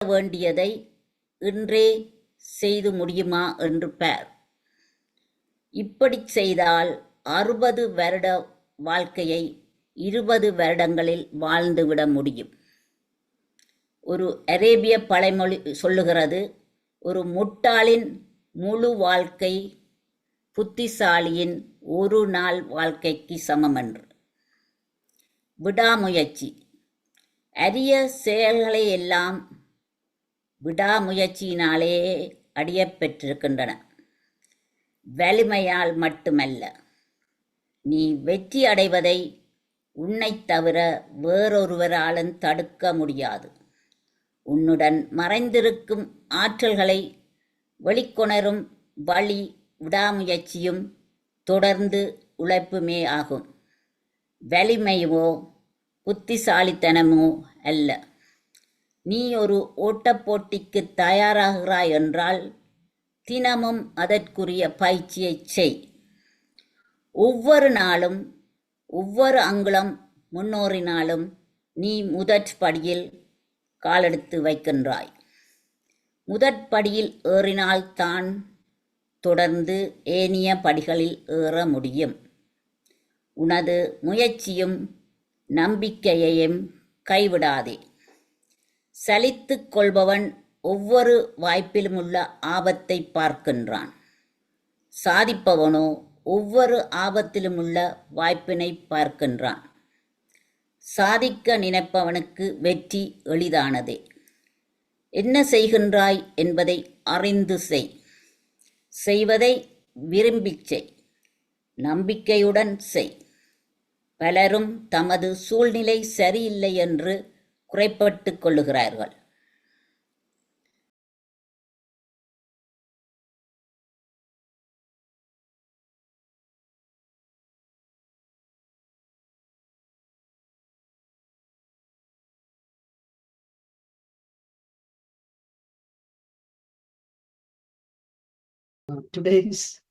வேண்டியதை இன்றே செய்து முடியுமா என்று பார். இப்படிச் செய்தால் 60 வருட வாழ்க்கையை 20 வருடங்களில் வாழ்ந்துவிட முடியும். ஒரு அரேபிய பழமொழி சொல்லுகிறது, ஒரு முட்டாளின் முழு வாழ்க்கை புத்திசாலியின் ஒரு நாள் வாழ்க்கைக்கு சமம் என்று. விடாமுயற்சி. அரிய செயல்களை எல்லாம் விடாமுயற்சியினாலேயே அடையப்பெற்றிருக்கின்றன, வலிமையால் மட்டுமல்ல. நீ வெற்றி அடைவதை உன்னைத் தவிர வேறொருவராலும் தடுக்க முடியாது. உன்னுடன் மறைந்திருக்கும் ஆற்றல்களை வெளிக்கொணரும் வழி விடாமுயற்சியும் தொடர்ந்து உழைப்புமே ஆகும். வலிமையோ புத்திசாலித்தனமோ அல்ல. நீ ஒரு ஓட்டப்போட்டிக்கு தயாராகிறாய் என்றால் தினமும் அதற்குரிய பயிற்சியை செய். ஒவ்வொரு நாளும் ஒவ்வொரு அங்குலம் முன்னோறினாலும் நீ முதற்படியில் காலெடுத்து வைக்கின்றாய். முதற்படியில் ஏறினால்தான் தொடர்ந்து ஏனைய படிகளில் ஏற முடியும். உனது முயற்சியும் நம்பிக்கையையும் கைவிடாதே. சலித்துக் கொள்பவன் ஒவ்வொரு வாய்ப்பிலுமுள்ள ஆபத்தை பார்க்கின்றான். சாதிப்பவனோ ஒவ்வொரு ஆபத்திலுமுள்ள வாய்ப்பினை பார்க்கின்றான். சாதிக்க நினைப்பவனுக்கு வெற்றி எளிதானதே. என்ன செய்கின்றாய் என்பதை அறிந்து செய். செய்வதை விரும்பிச் செய். நம்பிக்கையுடன் செய். பலரும் தமது சூழ்நிலை சரியில்லை என்று குறைப்பட்டுக் கொள்ளுகிறார்கள். Today is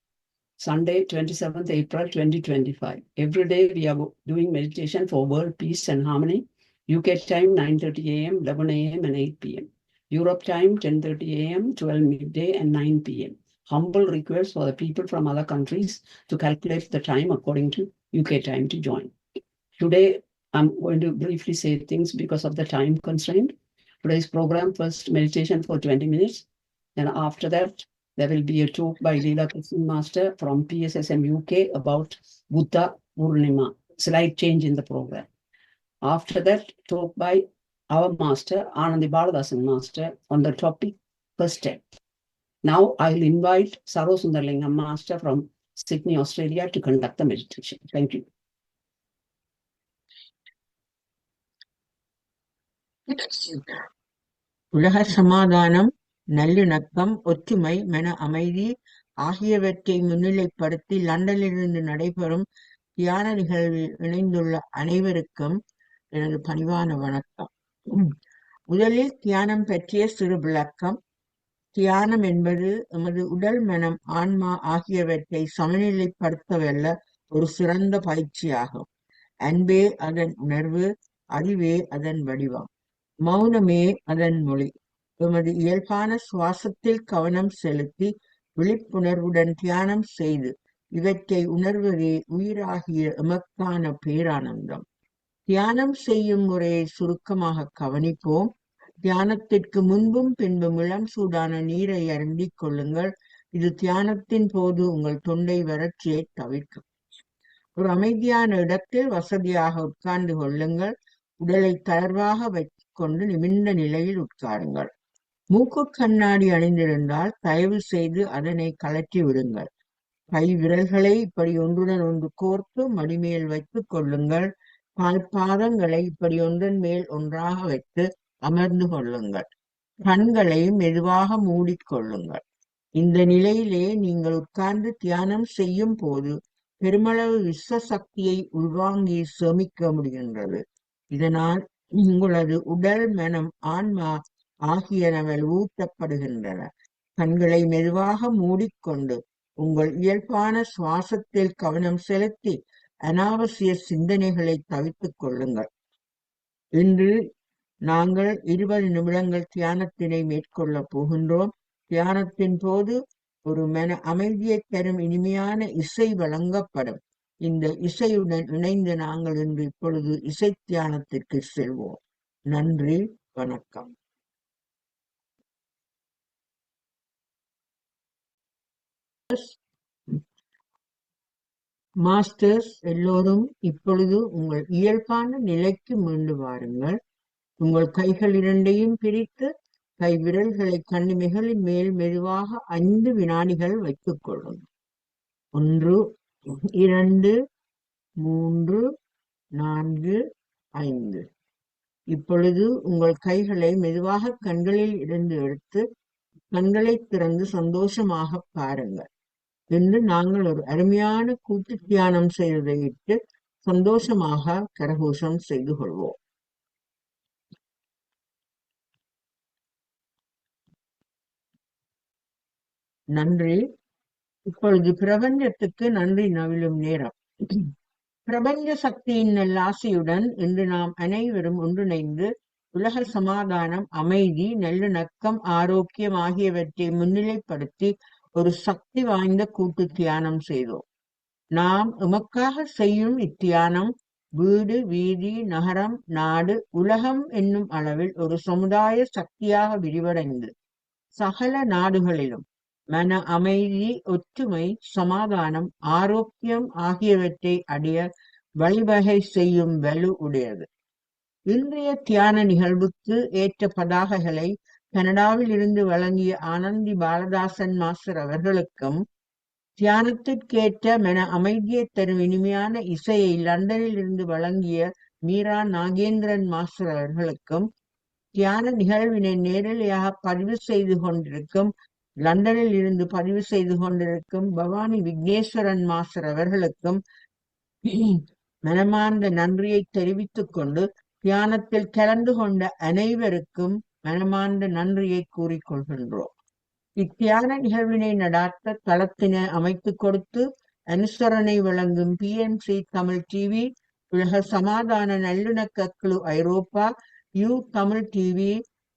Sunday, 27th April 2025. Every day we are doing meditation for world peace and harmony. UK time 9:30 a.m., 11 a.m. and 8 p.m. Europe time 10:30 a.m., 12 midday and 9 p.m. Humble request for the people from other countries to calculate the time according to UK time to join. Today I'm going to briefly say things because of the time constraint. Today's program, first meditation for 20 minutes. And after that, there will be a talk by Leela Krishnan Master from PSSM UK about Buddha Purnima, slight change in the program. After that, talk by our master, Anandi Baladasan Master, on the topic first step. Now I'll invite Saro Sundarlingam Master from Sydney, Australia to conduct the meditation. Thank you. உலக சமாதானம், நல்லிணக்கம், ஒற்றுமை, மன அமைதி ஆகியவற்றை முன்னிலைப்படுத்தி லண்டனிலிருந்து நடைபெறும் தியான நிகழ்வில் இணைந்துள்ள அனைவருக்கும் எனது பணிவான வணக்கம். முதலில் தியானம் பற்றிய சிறு விளக்கம். தியானம் என்பது எமது உடல், மனம், ஆன்மா ஆகியவற்றை சமநிலைப்படுத்தவல்ல ஒரு சிறந்த பயிற்சியாகும். அன்பே அதன் உணர்வு, அறிவே அதன் வடிவம், மௌனமே அதன் மொழி. எமது இயல்பான சுவாசத்தில் கவனம் செலுத்தி விழிப்புணர்வுடன் தியானம் செய்து இவற்றை உணர்வதே உயிராகிய எமக்கான பேரானந்தம். தியானம் செய்யும் முறையை சுருக்கமாக கவனிப்போம். தியானத்திற்கு முன்பும் பின்பும் இளம் சூடான நீரை அருந்திக் கொள்ளுங்கள். இது தியானத்தின் போது உங்கள் தொண்டை வறட்சியை தவிர்க்கும். ஒரு அமைதியான இடத்தில் வசதியாக உட்கார்ந்து கொள்ளுங்கள். உடலை தளர்வாக வைத்துக் கொண்டு நிமிர்ந்த நிலையில் உட்காருங்கள். மூக்கு கண்ணாடி அணிந்திருந்தால் தயவு செய்து அதனை கழற்றி விடுங்கள். கை விரல்களை இப்படி ஒன்றுடன் ஒன்று கோர்த்து மடிமேல் வைத்துக் கொள்ளுங்கள். கால் பாதங்களை இப்படி ஒன்றன் மேல் ஒன்றாக வைத்து அமர்ந்து கொள்ளுங்கள். கண்களை மெதுவாக மூடிக்கொள்ளுங்கள். இந்த நிலையிலே நீங்கள் உட்கார்ந்து தியானம் செய்யும் போது பெருமளவு விஸ்வ சக்தியை உள்வாங்கி சேமிக்க முடிகின்றது. இதனால் உங்களது உடல், மனம், ஆன்மா ஆகியனவை ஊட்டப்படுகின்றன. கண்களை மெதுவாக மூடிக்கொண்டு உங்கள் இயல்பான சுவாசத்தில் கவனம் செலுத்தி அனாவசிய சிந்தனைகளை தவிர்த்துக் கொள்ளுங்கள். இன்று நாங்கள் 20 நிமிடங்கள் தியானத்தினை மேற்கொள்ளப் போகின்றோம். தியானத்தின் போது ஒரு மன அமைதியை தரும் இனிமையான இசை வழங்கப்படும். இந்த இசையுடன் இணைந்து நாங்கள் இன்று இப்பொழுது இசை தியானத்திற்கு செல்வோம். நன்றி, வணக்கம். மாஸ்டர்ஸ் எல்லோரும் இப்பொழுது உங்கள் இயல்பான நிலைக்கு மீண்டு வாருங்கள். உங்கள் கைகள் இரண்டையும் பிரித்து கை விரல்களை கண்ணிமைகளின் மேல் மெதுவாக 5 வினாடிகள் வைத்துக் கொள்ளுங்கள். 1, 2, 3, 4, 5. இப்பொழுது உங்கள் கைகளை மெதுவாக கண்களில் இருந்து எடுத்து கண்களை திறந்து சந்தோஷமாக பாருங்கள். இன்று நாங்கள் ஒரு அருமையான கூட்டு தியானம் செய்வதையிட்டு சந்தோஷமாக கரகோஷம் செய்து கொள்வோம். நன்றி. இப்பொழுது பிரபஞ்சத்துக்கு நன்றி நவிலும் நேரம். பிரபஞ்ச சக்தியின் நல்லாசையுடன் இன்று நாம் அனைவரும் ஒன்றிணைந்து உலக சமாதானம், அமைதி, நல்லிணக்கம், ஆரோக்கியம் ஆகியவற்றை முன்னிலைப்படுத்தி ஒரு சக்தி வாய்ந்த கூட்டு தியானம் செய்தோம். நாம் எமக்காக செய்யும் இத்தியானம் வீடு, வீதி, நகரம், நாடு, உலகம் என்னும் அளவில் ஒரு சமுதாய சக்தியாக விரிவடைந்து சகல நாடுகளிலும் மன அமைதி, ஒற்றுமை, சமாதானம், ஆரோக்கியம் ஆகியவற்றை அடைய வழிவகை செய்யும் வலு உடையது. இன்றைய தியான நிகழ்வுக்கு ஏற்ற பதாகைகளை கனடாவில் இருந்து வழங்கிய ஆனந்தி பாலதாசன் மாஸ்டர் அவர்களுக்கும், தியானத்திற்கேற்ற மன அமைதியை தரும் இனிமையான இசையை லண்டனில் இருந்து வழங்கிய மீரா நாகேந்திரன் மாஸ்டர் அவர்களுக்கும், தியான நிகழ்வினை நேரலையாக பதிவு செய்து கொண்டிருக்கும் லண்டனில் இருந்து பதிவு செய்து கொண்டிருக்கும் பவானி விக்னேஸ்வரன் மாஸ்டர் அவர்களுக்கும் மனமார்ந்த நன்றியை தெரிவித்துக் கொண்டு தியானத்தில் கலந்து கொண்ட அனைவருக்கும் மனமார்ந்த நன்றியை கூறிக்கொள்கின்றோம். இத்தியான நிகழ்வினை நடாத்த தளத்தினை அமைத்துக் கொடுத்து அனுசரணை வழங்கும் PMC தமிழ் டிவி, உலக சமாதான நல்லிணக்க குழு ஐரோப்பா, தமிழ் டிவி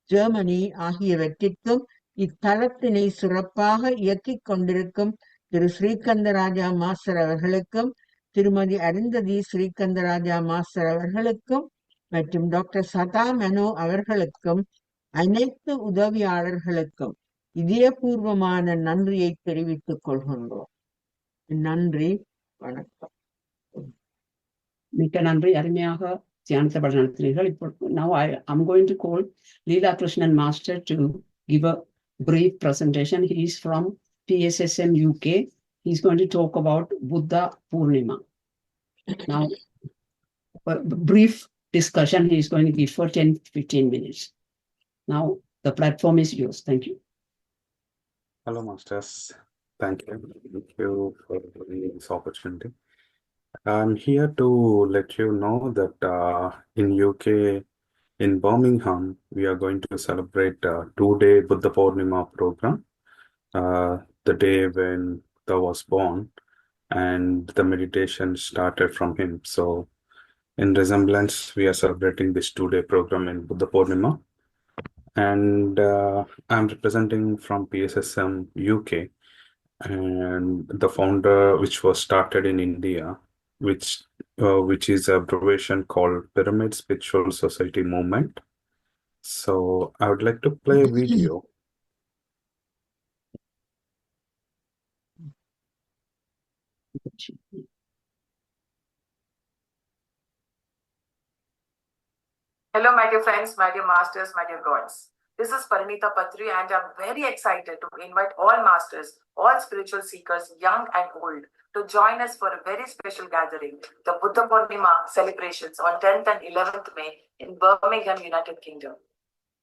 ஜெர்மனி ஆகியவற்றிற்கும் இத்தளத்தினை சிறப்பாக இயக்கிக் கொண்டிருக்கும் திரு ஸ்ரீகந்தராஜா மாஸ்டர் அவர்களுக்கும், திருமதி அருந்ததி ஸ்ரீகந்தராஜா மாஸ்டர் அவர்களுக்கும் மற்றும் டாக்டர் சதா மனோ அவர்களுக்கும், அனைத்து உதவியாளர்களுக்கும் இதயபூர்வமான நன்றியை தெரிவித்துக் கொள்கின்றோம். நன்றி, வணக்கம். மிக்க நன்றி. அருமையாக தியானத்தை நடத்தினீர்கள். இப்போ now I'm going to call Leela Krishnan Master to give a brief presentation. He is from PSSM UK. He's going to talk about Buddha Purnima. Now, a brief discussion he is going to give for 10-15 minutes. Now, the platform is yours. Thank you. Hello, Masters. Thank you. Thank you for this opportunity. I'm here to let you know that in UK, in Birmingham, we are going to celebrate a 2-day Buddha Purnima program, the day when Buddha was born, and the meditation started from him. So, in resemblance, we are celebrating this 2-day program in Buddha Purnima. And I'm representing from PSSM UK, and the founder, which was started in India, which is an abbreviation called Pyramid Spiritual Society Movement. So I would like to play a video. Hello, my dear friends, my dear masters, my dear gods. This is Parinita Patri, and I'm very excited to invite all masters, all spiritual seekers, young and old, to join us for a very special gathering, the Buddha Purnima celebrations on 10th and 11th May in Birmingham, United Kingdom.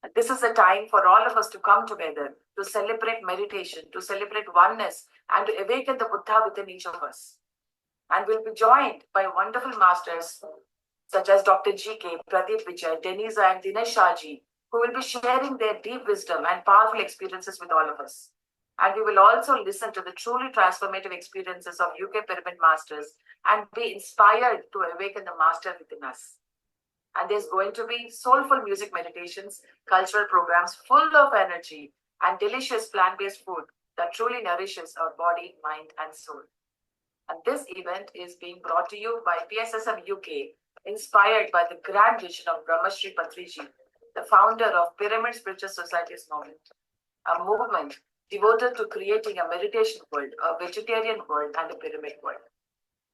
And this is a time for all of us to come together, to celebrate meditation, to celebrate oneness, and to awaken the Buddha within each of us. And we'll be joined by wonderful masters such as Dr. G.K., Pradeep Vijay, Denisa, and Dinesh Shahji, who will be sharing their deep wisdom and powerful experiences with all of us. And we will also listen to the truly transformative experiences of UK Pyramid Masters and be inspired to awaken the master within us. And there's going to be soulful music meditations, cultural programs full of energy, and delicious plant-based food that truly nourishes our body, mind, and soul. And this event is being brought to you by PSSM UK, inspired by the grand vision of Brahmashri Patriji, the founder of Pyramid Spiritual Societies movement, a movement devoted to creating a meditation world, a vegetarian world, and a pyramid world.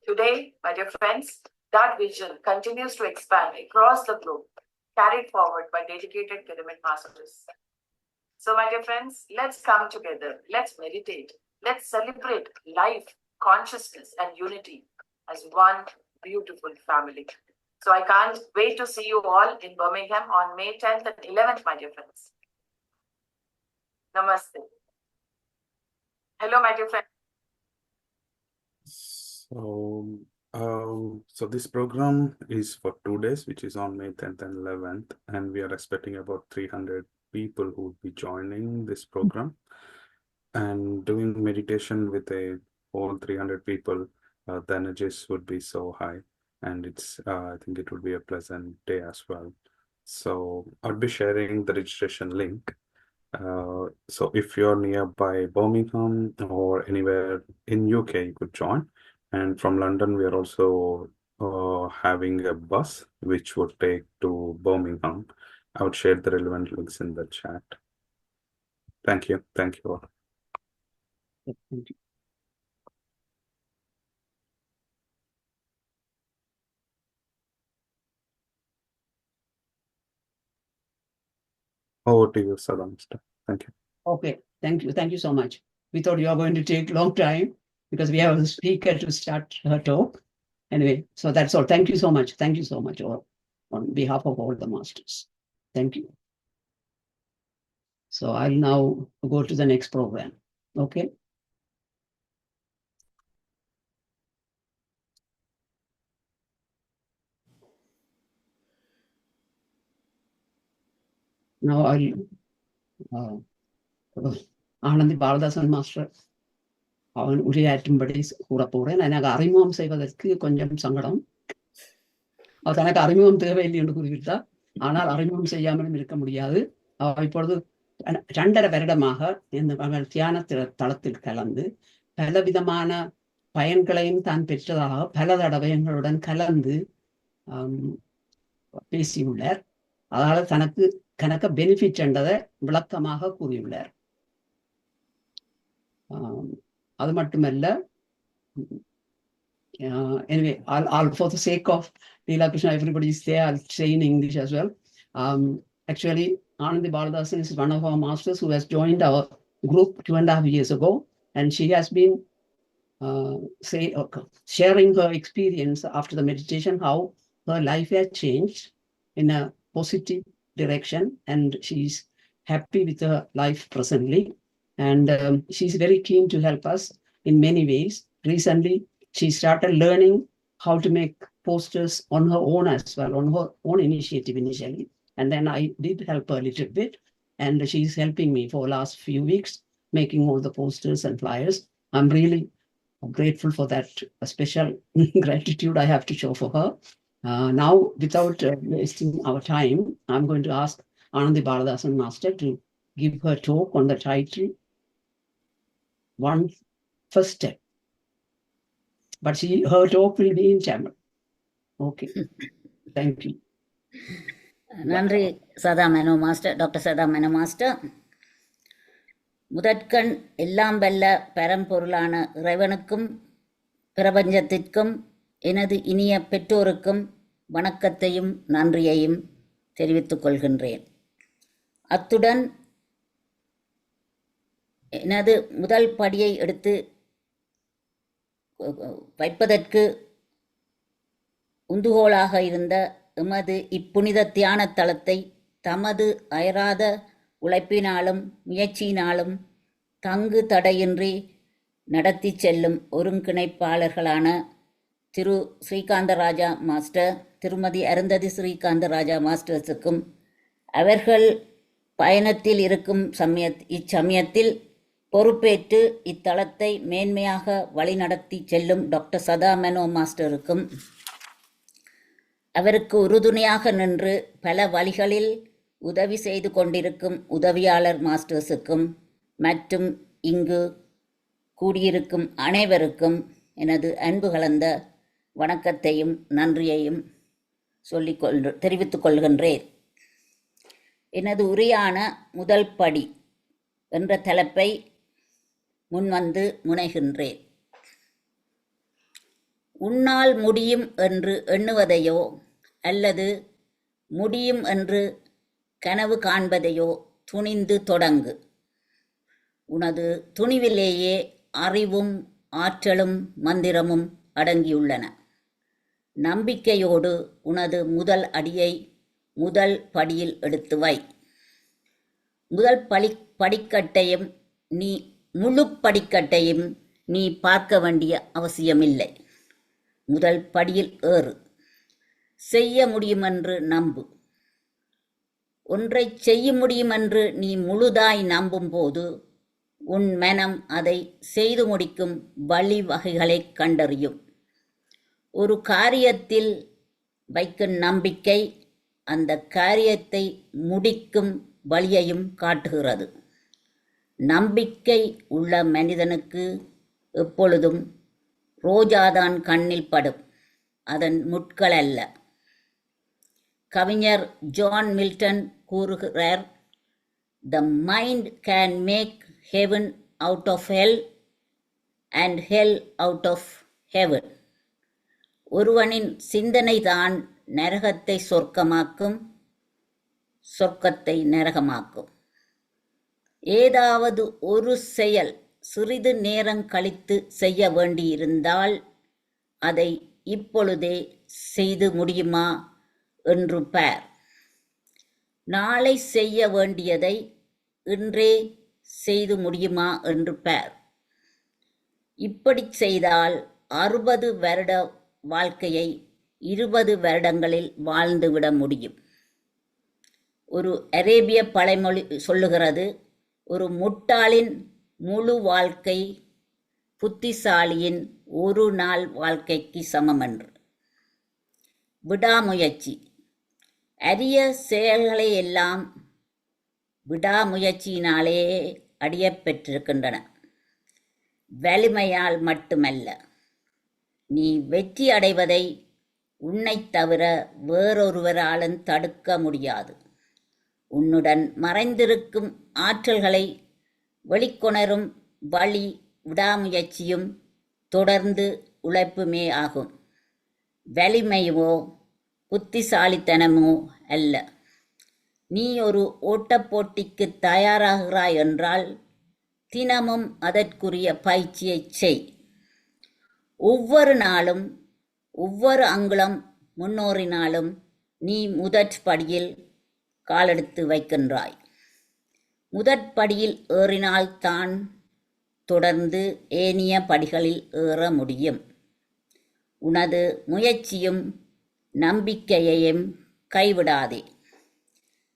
Today, my dear friends, that vision continues to expand across the globe, carried forward by dedicated pyramid masters. So, my dear friends, let's come together, let's meditate, let's celebrate life, consciousness, and unity as one beautiful family. So, I can't wait to see you all in Birmingham on May 10th and 11th, my dear friends. Namaste. Hello, my dear friends. So this program is for 2 days, which is on May 10th and 11th, and we are expecting about 300 people who will be joining this program and doing meditation with a whole 300 people. The energies would be so high, and it's I think it would be a pleasant day as well. So I'll be sharing the registration link. So if you're nearby Birmingham or anywhere in UK, you could join. And from London, we are also having a bus which would take to Birmingham. I would share the relevant links in the chat. Thank you. Thank you all. Thank you. Over to you, Sada Mister. Thank you. Okay, thank you. Thank you so much. We thought you were going to take a long time because we have a speaker to start her talk. Anyway, so that's all. Thank you so much. Thank you so much all on behalf of all the masters. Thank you. So I'll now go to the next program. Okay. Now I'll Anandhi Balathasan master அவன் உரையாற்றும்படி கூட போறேன். எனக்கு அறிமுகம் செய்வதற்கு கொஞ்சம் சங்கடம். அவர் தனக்கு அறிமுகம் தேவையில்லை என்று கூறிவிட்டார். ஆனால் அறிமுகம் செய்யாமலும் இருக்க முடியாது. இப்பொழுது 2.5 வருடமாக இந்த தியான தளத்தில் கலந்து பலவிதமான பயன்களையும் தான் பெற்றதாக பல தடவை எங்களுடன் கலந்து பேசியுள்ளார். அதனால தனக்கு பெனிஃபிட் என்றதை விளக்கமாக கூறியுள்ளார். அது மட்டுமல்ல, anyway, I'll for the sake of Leela Krishna, everybody is there, I'll say in English as well. Actually, Anandi Baladasan is one of our masters who has joined our group 2.5 years ago, and she has been sharing her experience after the meditation, how her life has changed in a positive direction, and she's happy with her life presently. And she's very keen to help us in many ways. Recently, she started learning how to make posters on her own as well, on her own initiative initially. And then I did help her a little bit. And she's helping me for the last few weeks, making all the posters and flyers. I'm really grateful for that. A special gratitude I have to show for her. Now, without wasting our time, I'm going to ask Anandi Baladasan Master to give her talk on the title, One First Step. But her talk will be in Tamil. Okay. Thank you. நன்றி சதா மேனோ master, doctor சதா மேனோ master. முதற்கண் எல்லாம் வல்ல பரம்பொருளான இறைவனுக்கும் பிரபஞ்சத்திற்கும் எனது இனிய பெற்றோருக்கும் வணக்கத்தையும் நன்றியையும் தெரிவித்துக் கொள்கின்றேன். அத்துடன் எனது முதல் படியை எடுத்து வைப்பதற்கு உந்துகோலாக இருந்த எமது இப்புனித தியான தளத்தை தமது அயராத உழைப்பினாலும் முயற்சியினாலும் தங்கு தடையின்றி நடத்தி செல்லும் ஒருங்கிணைப்பாளர்களான திரு ஸ்ரீகாந்தராஜா மாஸ்டர், திருமதி அருந்ததி ஸ்ரீகாந்தராஜா மாஸ்டர்ஸுக்கும் அவர்கள் பயணத்தில் இருக்கும் இச்சமயத்தில் பொறுப்பேற்று இத்தளத்தை மேன்மையாக வழிநடத்தி செல்லும் டாக்டர் சதா மேனோ மாஸ்டருக்கும் அவருக்கு உறுதுணையாக நின்று பல வழிகளில் உதவி செய்து கொண்டிருக்கும் உதவியாளர் மாஸ்டர்ஸுக்கும் மற்றும் இங்கு கூடியிருக்கும் அனைவருக்கும் எனது அன்பு கலந்த வணக்கத்தையும் நன்றியையும் தெரிவித்துக் கொள்கின்றேன். எனது உரையான முதல் படி என்ற தலைப்பை முன்வந்து முனைகின்றேன். உன்னால் முடியும் என்று எண்ணுவதையோ அல்லது முடியும் என்று கனவு காண்பதையோ துணிந்து தொடங்கு. உனது துணிவிலேயே அறிவும் ஆற்றலும் மந்திரமும் அடங்கியுள்ளன. நம்பிக்கையோடு உனது முதல் அடியை முதல் படியில் எடுத்து வை. முதல் படிக்கட்டையும் முழு படிக்கட்டையும் நீ பார்க்க வேண்டிய அவசியமில்லை. முதல் படியில் ஏறு. செய்ய முடியுமென்று நம்பு. ஒன்றை செய்ய முடியுமென்று நீ முழுதாய் நம்பும் போது உன் மனம் அதை செய்து முடிக்கும் வழிவகைகளை கண்டறியும். ஒரு காரியத்தில் வைக்கும் நம்பிக்கை அந்த காரியத்தை முடிக்கும் வழியையும் காட்டுகிறது. நம்பிக்கை உள்ள மனிதனுக்கு எப்பொழுதும் ரோஜாதான் கண்ணில் படும், அதன் முட்கள் அல்ல. கவிஞர் ஜான் மில்டன் கூறுகிறார், "The mind can make heaven out of hell and hell out of heaven." ஒருவனின் சிந்தனைதான் நரகத்தை சொர்க்கமாக்கும், சொர்க்கத்தை நரகமாக்கும். ஏதாவது ஒரு செயல் சிறிது நேரம் கழித்து செய்ய வேண்டியிருந்தால் அதை இப்பொழுதே செய்து முடியுமா என்று பார். நாளை செய்ய வேண்டியதை இன்றே செய்து முடியுமா என்று பார். இப்படி செய்தால் 60 வருட வாழ்க்கையை 20 வருடங்களில் வாழ்ந்துவிட முடியும். ஒரு அரேபிய பழமொழி சொல்லுகிறது, ஒரு முட்டாளின் முழு வாழ்க்கை புத்திசாலியின் ஒரு நாள் வாழ்க்கைக்கு சமம் என்று. விடாமுயற்சி. அரிய செயல்களை எல்லாம் விடாமுயற்சியினாலே அடையப்பெற்றிருக்கின்றன, வலிமையால் மட்டுமல்ல. நீ வெற்றி அடைவதை உன்னை தவிர வேறொருவராலும் தடுக்க முடியாது. உன்னுடன் மறைந்திருக்கும் ஆற்றல்களை வெளிக்கொணரும் வழி விடாமுயற்சியும் தொடர்ந்து உழைப்புமே ஆகும். வலிமையோ புத்திசாலித்தனமோ அல்ல. நீ ஒரு ஓட்டப்போட்டிக்கு தயாராகிறாய் என்றால் தினமும் அதற்குரிய பயிற்சியை செய். ஒவ்வொரு நாளும் ஒவ்வொரு அங்குலம் முன்னோறினாலும் நீ முதற் படியில் காலெடுத்து வைக்கின்றாய். முதற்படியில் ஏறினால்தான் தொடர்ந்து ஏனைய படிகளில் ஏற முடியும். உனது முயற்சியும் நம்பிக்கையையும் கைவிடாதே.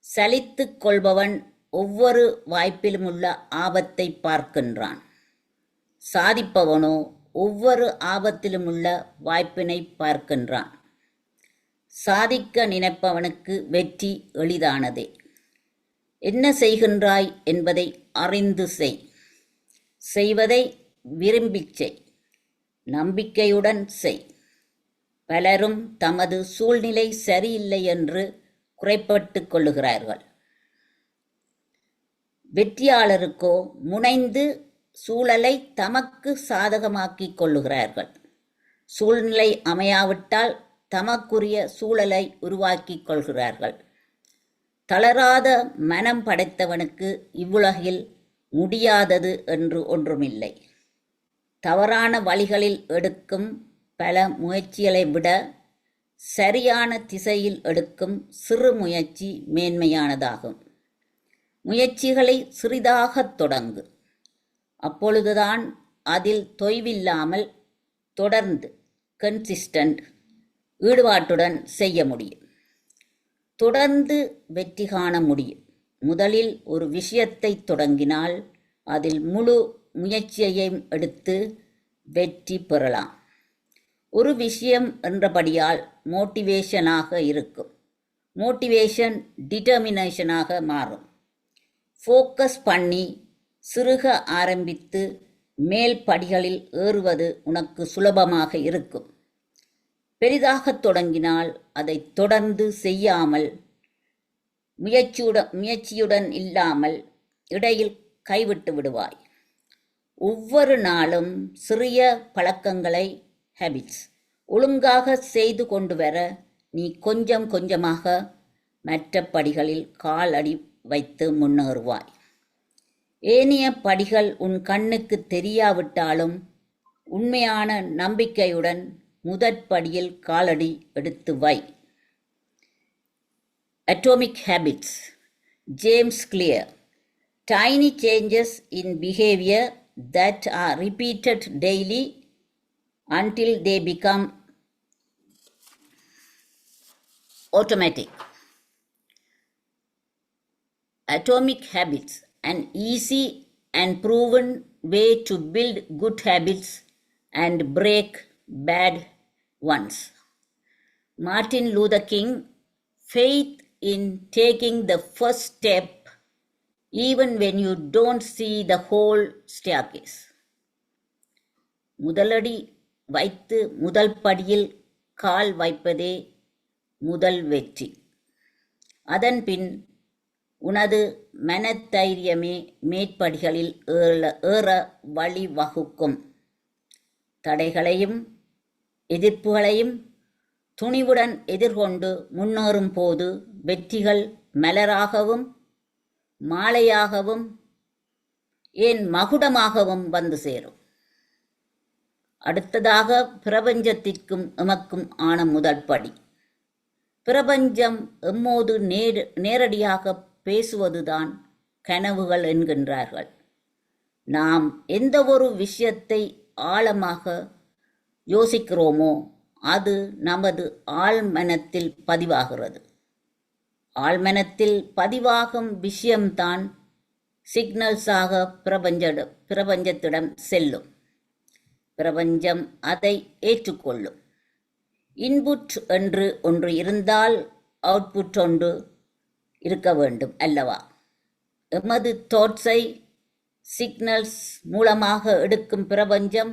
சலித்துக் கொள்பவன் ஒவ்வொரு வாய்ப்பிலுமுள்ள ஆபத்தை பார்க்கின்றான். சாதிப்பவனோ ஒவ்வொரு ஆபத்திலுமுள்ள வாய்ப்பினை பார்க்கின்றான். சாதிக்க நினைப்பவனுக்கு வெற்றி எளிதானதே. என்ன செய்கின்றாய் என்பதை அறிந்து செய். செய்வதை விரும்பிச் செய். நம்பிக்கையுடன் செய். பலரும் தமது சூழ்நிலை சரியில்லை என்று குறைப்பட்டுக் கொள்ளுகிறார்கள். வெற்றியாளருக்கோ முனைந்து சூழலை தமக்கு சாதகமாக்கிக் கொள்ளுகிறார்கள். சூழ்நிலை அமையாவிட்டால் தமக்குரிய சூழலை உருவாக்கிக் கொள்கிறார்கள். தளராத மனம் படைத்தவனுக்கு இவ்வுலகில் முடியாதது என்று ஒன்றுமில்லை. தவறான வழிகளில் எடுக்கும் பல முயற்சிகளை விட சரியான திசையில் எடுக்கும் சிறு முயற்சி மேன்மையானதாகும். முயற்சிகளை சிறிதாகத் தொடங்கு. அப்பொழுதுதான் அதில் தொய்வில்லாமல் தொடர்ந்து கன்சிஸ்டன்ட் ஈடுபாட்டுடன் செய்ய முடியும். தொடர்ந்து வெற்றி காண முடியும். முதலில் ஒரு விஷயத்தை தொடங்கினால் அதில் முழு முயற்சியையும் எடுத்து வெற்றி பெறலாம். ஒரு விஷயம் என்றபடியால் மோட்டிவேஷனாக இருக்கும். மோட்டிவேஷன் டிட்டர்மினேஷனாக மாறும். ஃபோக்கஸ் பண்ணி சிறுக ஆரம்பித்து மேல் படிகளில் ஏறுவது உனக்கு சுலபமாக இருக்கும். பெரிதாகத் தொடங்கினால் அதை தொடர்ந்து செய்யாமல் முயற்சியுடன் இல்லாமல் இடையில் கைவிட்டு விடுவாய். ஒவ்வொரு நாளும் சிறிய பழக்கங்களை ஹேபிட்ஸ் ஒழுங்காக செய்து கொண்டு வர நீ கொஞ்சம் கொஞ்சமாக மற்ற படிகளில் காலடி வைத்து முன்னேறுவாய். ஏனைய படிகள் உன் கண்ணுக்கு தெரியாவிட்டாலும் உண்மையான நம்பிக்கையுடன் முதற்படியில் காலடி எடுத்து வை. Atomic habits, James Clear. Tiny changes in behavior that are repeated daily until they become automatic. Atomic habits, an easy and proven way to build good habits and break bad ones. Martin Luther King, faith in taking the first step even when you don't see the whole staircase. முதலடி வைத்து முதல் படியில் கால் வைப்பதே முதல் வெற்றி. அதன்பின் உனது மனத்தைரியமே மேற்படிகளில் ஏற வழிவகுக்கும். தடைகளையும் எதிர்ப்புகளையும் துணிவுடன் எதிர்கொண்டு முன்னேறும் போது வெற்றிகள் மலராகவும் மாலையாகவும் ஏன் மகுடமாகவும் வந்து சேரும். அடுத்ததாக பிரபஞ்சத்திற்கும் எமக்கும் ஆன முதல் படி. பிரபஞ்சம் எம்மோது நேரடியாக பேசுவதுதான் கனவுகள் என்கின்றார்கள். நாம் எந்த ஒரு விஷயத்தை ஆழமாக யோசிக்கிறோமோ அது நமது ஆழ்மனத்தில் பதிவாகிறது. ஆழ்மனத்தில் பதிவாகும் விஷயம்தான் சிக்னல்ஸாக பிரபஞ்சத்திடம் செல்லும். பிரபஞ்சம் அதை ஏற்றுக்கொள்ளும். இன்புட் என்று ஒன்று இருந்தால் அவுட்புட் ஒன்று இருக்க வேண்டும் அல்லவா? எமது தாட்ஸை சிக்னல்ஸ் மூலமாக எடுக்கும் பிரபஞ்சம்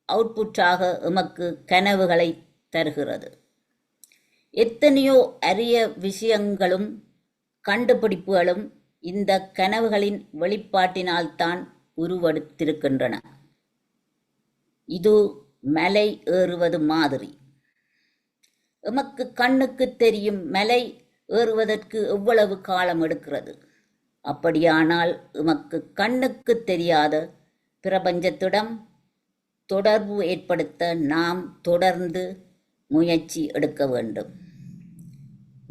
அவுட்புட்டாக எமக்கு கனவுகளை தருகிறது. எத்தனையோ அரிய விஷயங்களும் கண்டுபிடிப்புகளும் இந்த கனவுகளின் வெளிப்பாட்டினால்தான் உருவெடுத்திருக்கின்றன. இது மலை ஏறுவது மாதிரி. எமக்கு கண்ணுக்கு தெரியும் மலை ஏறுவதற்கு எவ்வளவு காலம் எடுக்கிறது. அப்படியானால் எமக்கு கண்ணுக்கு தெரியாத பிரபஞ்சத்திடம் தொடர்பு ஏற்படுத்த நாம் தொடர்ந்து முயற்சி எடுக்க வேண்டும்.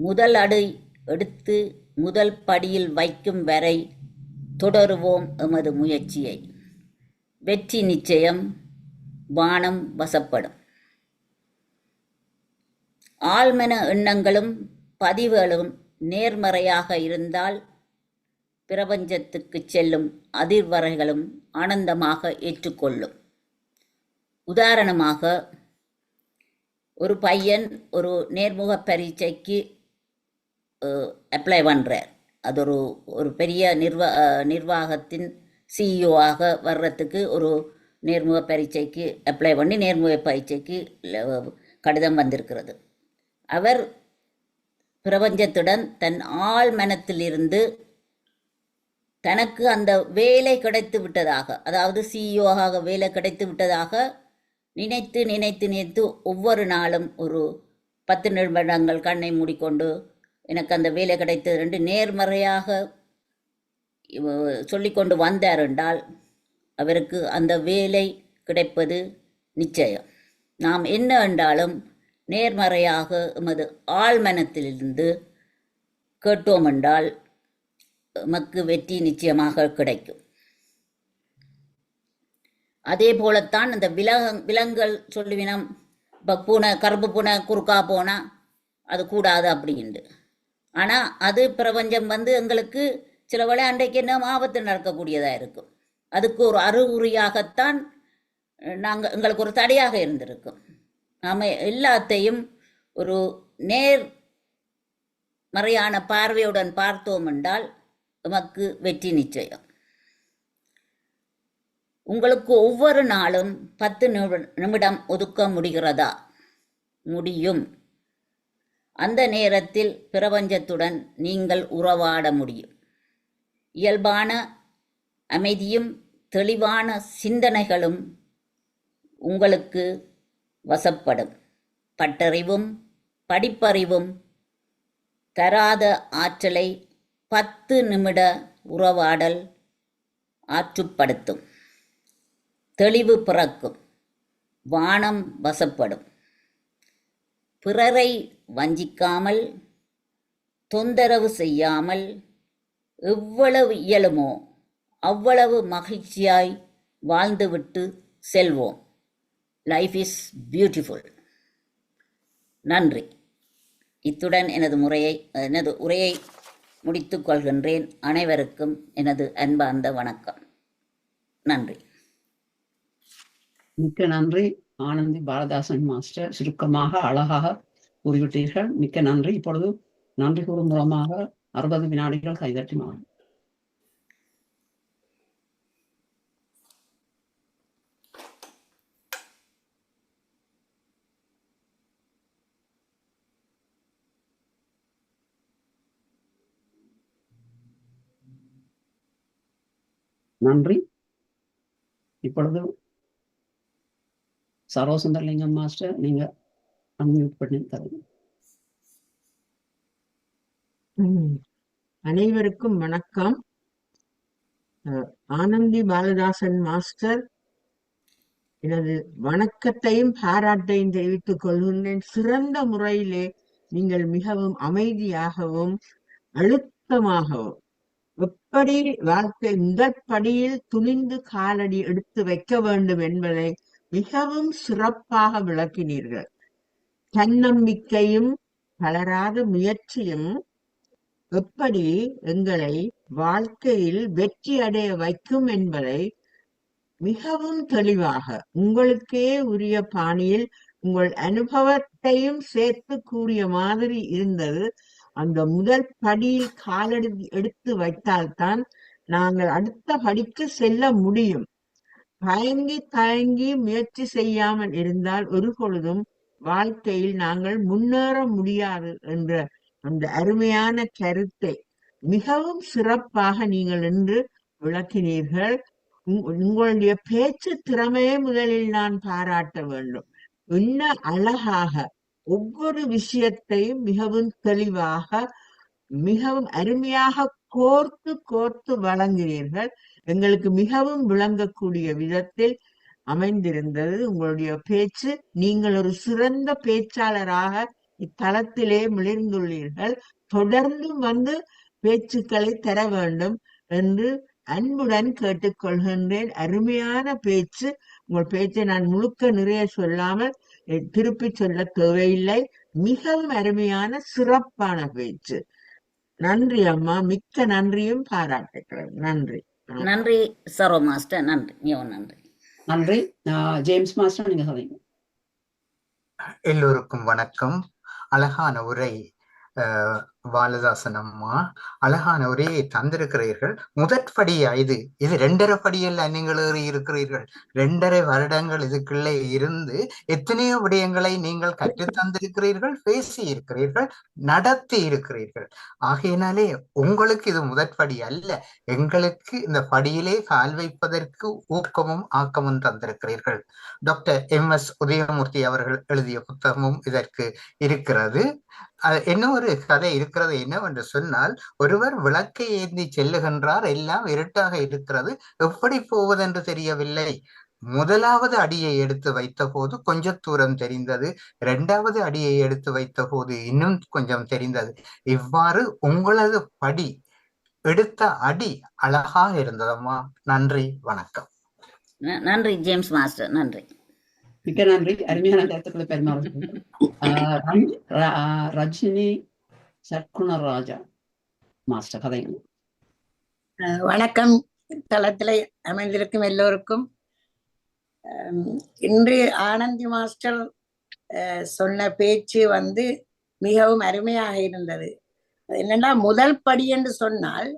முதல் அடி எடுத்து முதல் படியில் வைக்கும் வரை தொடருவோம் எமது முயற்சியை. வெற்றி நிச்சயம். வானம் வசப்படும். ஆழ்மன எண்ணங்களும் பதிவுகளும் நேர்மறையாக இருந்தால் பிரபஞ்சத்துக்கு செல்லும் அதிர்வறைகளும் ஆனந்தமாக ஏற்றுக்கொள்ளும். உதாரணமாக, ஒரு பையன் ஒரு நேர்முக பரீட்சைக்கு அப்ளை பண்ணுறார். அது ஒரு பெரிய நிர்வாகத்தின் சிஇஓவாக வர்றதுக்கு ஒரு நேர்முக பரீட்சைக்கு அப்ளை பண்ணி நேர்முக பரீட்சைக்கு கடிதம் வந்திருக்கிறது. அவர் பிரபஞ்சத்துடன் தன் ஆழ் மனத்திலிருந்து தனக்கு அந்த வேலை கிடைத்து விட்டதாக, அதாவது சிஇஓவாக வேலை கிடைத்து விட்டதாக நினைத்து நினைத்து நினைத்து ஒவ்வொரு நாளும் ஒரு 10 நிமிடங்கள் கண்ணை மூடிக்கொண்டு எனக்கு அந்த வேலை கிடைத்தது என்று நேர்மறையாக சொல்லிக்கொண்டு வந்தார் என்றால் அவருக்கு அந்த வேலை கிடைப்பது நிச்சயம். நாம் என்ன என்றாலும் நேர்மறையாக எமது ஆழ்மனத்திலிருந்து கேட்டோம் என்றால் நமக்கு வெற்றி நிச்சயமாக கிடைக்கும். அதே போலத்தான் அந்த விலங்குகள் சொல்லுவினம், இப்போ பூனை, கருப்பு பூனை குறுக்கா போனால் அது கூடாது அப்படின்ட்டு. ஆனால் அது பிரபஞ்சம் எங்களுக்கு சில வேளை அன்றைக்கு என்ன ஆபத்து நடக்கக்கூடியதாக இருக்கும். அதுக்கு ஒரு அறிகுறியாகத்தான் எங்களுக்கு ஒரு தடையாக இருந்திருக்கும். நாம் எல்லாத்தையும் ஒரு நேர்மறையான பார்வையுடன் பார்த்தோம் என்றால் நமக்கு வெற்றி நிச்சயம். உங்களுக்கு ஒவ்வொரு நாளும் 10 நிமிடம் ஒதுக்க முடிகிறதா? முடியும். அந்த நேரத்தில் பிரபஞ்சத்துடன் நீங்கள் உறவாட முடியும். இயல்பான அமைதியும் தெளிவான சிந்தனைகளும் உங்களுக்கு வசப்படும். பட்டறிவும் படிப்பறிவும் தராத ஆற்றலை 10 நிமிட உறவாடல் ஆற்றுப்படுத்தும். தெளிவு பிறக்கும். வானம் வசப்படும். பிறரை வஞ்சிக்காமல் தொந்தரவு செய்யாமல் எவ்வளவு இயலுமோ அவ்வளவு மகிழ்ச்சியாய் வாழ்ந்துவிட்டு செல்வோம். Life is beautiful. நன்றி. இத்துடன் எனது உரையை முடித்துக் கொள்கின்றேன். அனைவருக்கும் எனது அன்பார்ந்த வணக்கம். நன்றி. மிக்க நன்றி ஆனந்தி பாலதாசன் மாஸ்டர். சுருக்கமாக அழகாக கூறிவிட்டீர்கள். மிக்க நன்றி. இப்பொழுது நன்றி கூறும் மூலமாக 60 வினாடிகள் கைதட்டி மாறும். நன்றி. இப்பொழுது சரோசுந்தரலிங்கம் மாஸ்டர், நீங்க அன்மியூட் பண்ணி தருங்க. அனைவருக்கும் வணக்கம். ஆனந்தி பாலதாசன் மாஸ்டர், எனது வணக்கத்தையும் பாராட்டையும் தெரிவித்துக் கொள்கின்றேன். சிறந்த முறையிலே நீங்கள் மிகவும் அமைதியாகவும் அழுத்தமாகவும் எப்படி வாழ்க்கை முதற் படியில் துணிந்து காலடி எடுத்து வைக்க வேண்டும் என்பதை மிகவும் சிறப்பாக விளக்கினீர்கள். தன்னம்பிக்கையும் தளராத முயற்சியும் எப்படி எங்களை வாழ்க்கையில் வெற்றி அடைய வைக்கும் என்பதை மிகவும் தெளிவாக உங்களுக்கே உரிய பாணியில் உங்கள் அனுபவத்தையும் சேர்த்து கூறிய மாதிரி இருந்தது. அந்த முதல் படியில் காலடி எடுத்து வைத்தால்தான் நாங்கள் அடுத்த படிக்கு செல்ல முடியும். தயங்கி முயற்சி செய்யாமல் இருந்தால் ஒரு பொழுதும் வாழ்க்கையில் நாங்கள் முன்னேற முடியாது என்ற அந்த அருமையான கருத்தை மிகவும் சிறப்பாக நீங்கள் இன்று விளக்கினீர்கள். உங்களுடைய பேச்சு திறமையை முதலில் நான் பாராட்ட வேண்டும். இன்னும் அழகாக ஒவ்வொரு விஷயத்தையும் மிகவும் தெளிவாக மிகவும் அருமையாக கோர்த்து வழங்கினீர்கள். எங்களுக்கு மிகவும் விளங்கக்கூடிய விதத்தில் அமைந்திருந்தது உங்களுடைய பேச்சு. நீங்கள் ஒரு சிறந்த பேச்சாளராக இத்தளத்திலே மிளிர்ந்துள்ளீர்கள். தொடர்ந்து பேச்சுக்களை தர வேண்டும் என்று அன்புடன் கேட்டுக்கொள்கின்றேன். அருமையான பேச்சு. உங்கள் பேச்சை நான் முழுக்க நிறைய சொல்லாமல் திருப்பி சொல்ல தேவையில்லை. மிகவும் அருமையான சிறப்பான பேச்சு. நன்றி அம்மா. மிக்க நன்றியும் பாராட்டுகிறேன். நன்றி. நன்றி சரோ மாஸ்டர். நன்றி. மிகவும் நன்றி. நன்றி. ஜேம்ஸ் மாஸ்டர், நீங்க சொல்லுங்க. எல்லோருக்கும் வணக்கம். அழகான உரை பாலதாசன் அம்மா, அழகான உரையை தந்திருக்கிறீர்கள். முதற்படி இது 2.5 படியல்ல நீங்கள் ஏறி இருக்கிறீர்கள். 2.5 வருடங்கள் இதுக்குள்ளே இருந்து எத்தனையோ விடயங்களை நீங்கள் கற்று தந்திருக்கிறீர்கள், பேசி இருக்கிறீர்கள், நடத்தி இருக்கிறீர்கள். ஆகையினாலே உங்களுக்கு இது முதற்படி அல்ல, எங்களுக்கு இந்த படியிலே கால் வைப்பதற்கு ஊக்கமும் ஆக்கமும் தந்திருக்கிறீர்கள். டாக்டர் MS உதயமூர்த்தி அவர்கள் எழுதிய புத்தகமும் இதற்கு இருக்கிறது. என்ன ஒரு கதை இருக்கிறது என்னவென்று சொன்னால், ஒருவர் விளக்கை ஏந்தி செல்லுகின்றார். எல்லாம் இருட்டாக இருக்கிறது. எப்படி போவதென்று தெரியவில்லை. முதலாவது அடியை எடுத்து வைத்த போது கொஞ்சம் தூரம் தெரிந்தது. 2வது அடியை எடுத்து வைத்த போது இன்னும் கொஞ்சம் தெரிந்தது. இவ்வாறு உங்களது படி எடுத்த அடி அழகாக இருந்ததம்மா. நன்றி, வணக்கம். நன்றி ஜேம்ஸ் மாஸ்டர். நன்றி. மிக்க நன்றி. அருமையான கருத்துக்களை பரிமாறுகிறேன். ரஜினி சட்குணராஜா மாஸ்டர், கதைங்க. வணக்கம். தளத்தில் அமைந்திருக்கும் எல்லோருக்கும் இன்று ஆனந்தி மாஸ்டர் சொன்ன பேச்சு மிகவும் அருமையாக இருந்தது. என்னன்னா, முதல் படி என்று சொன்னால்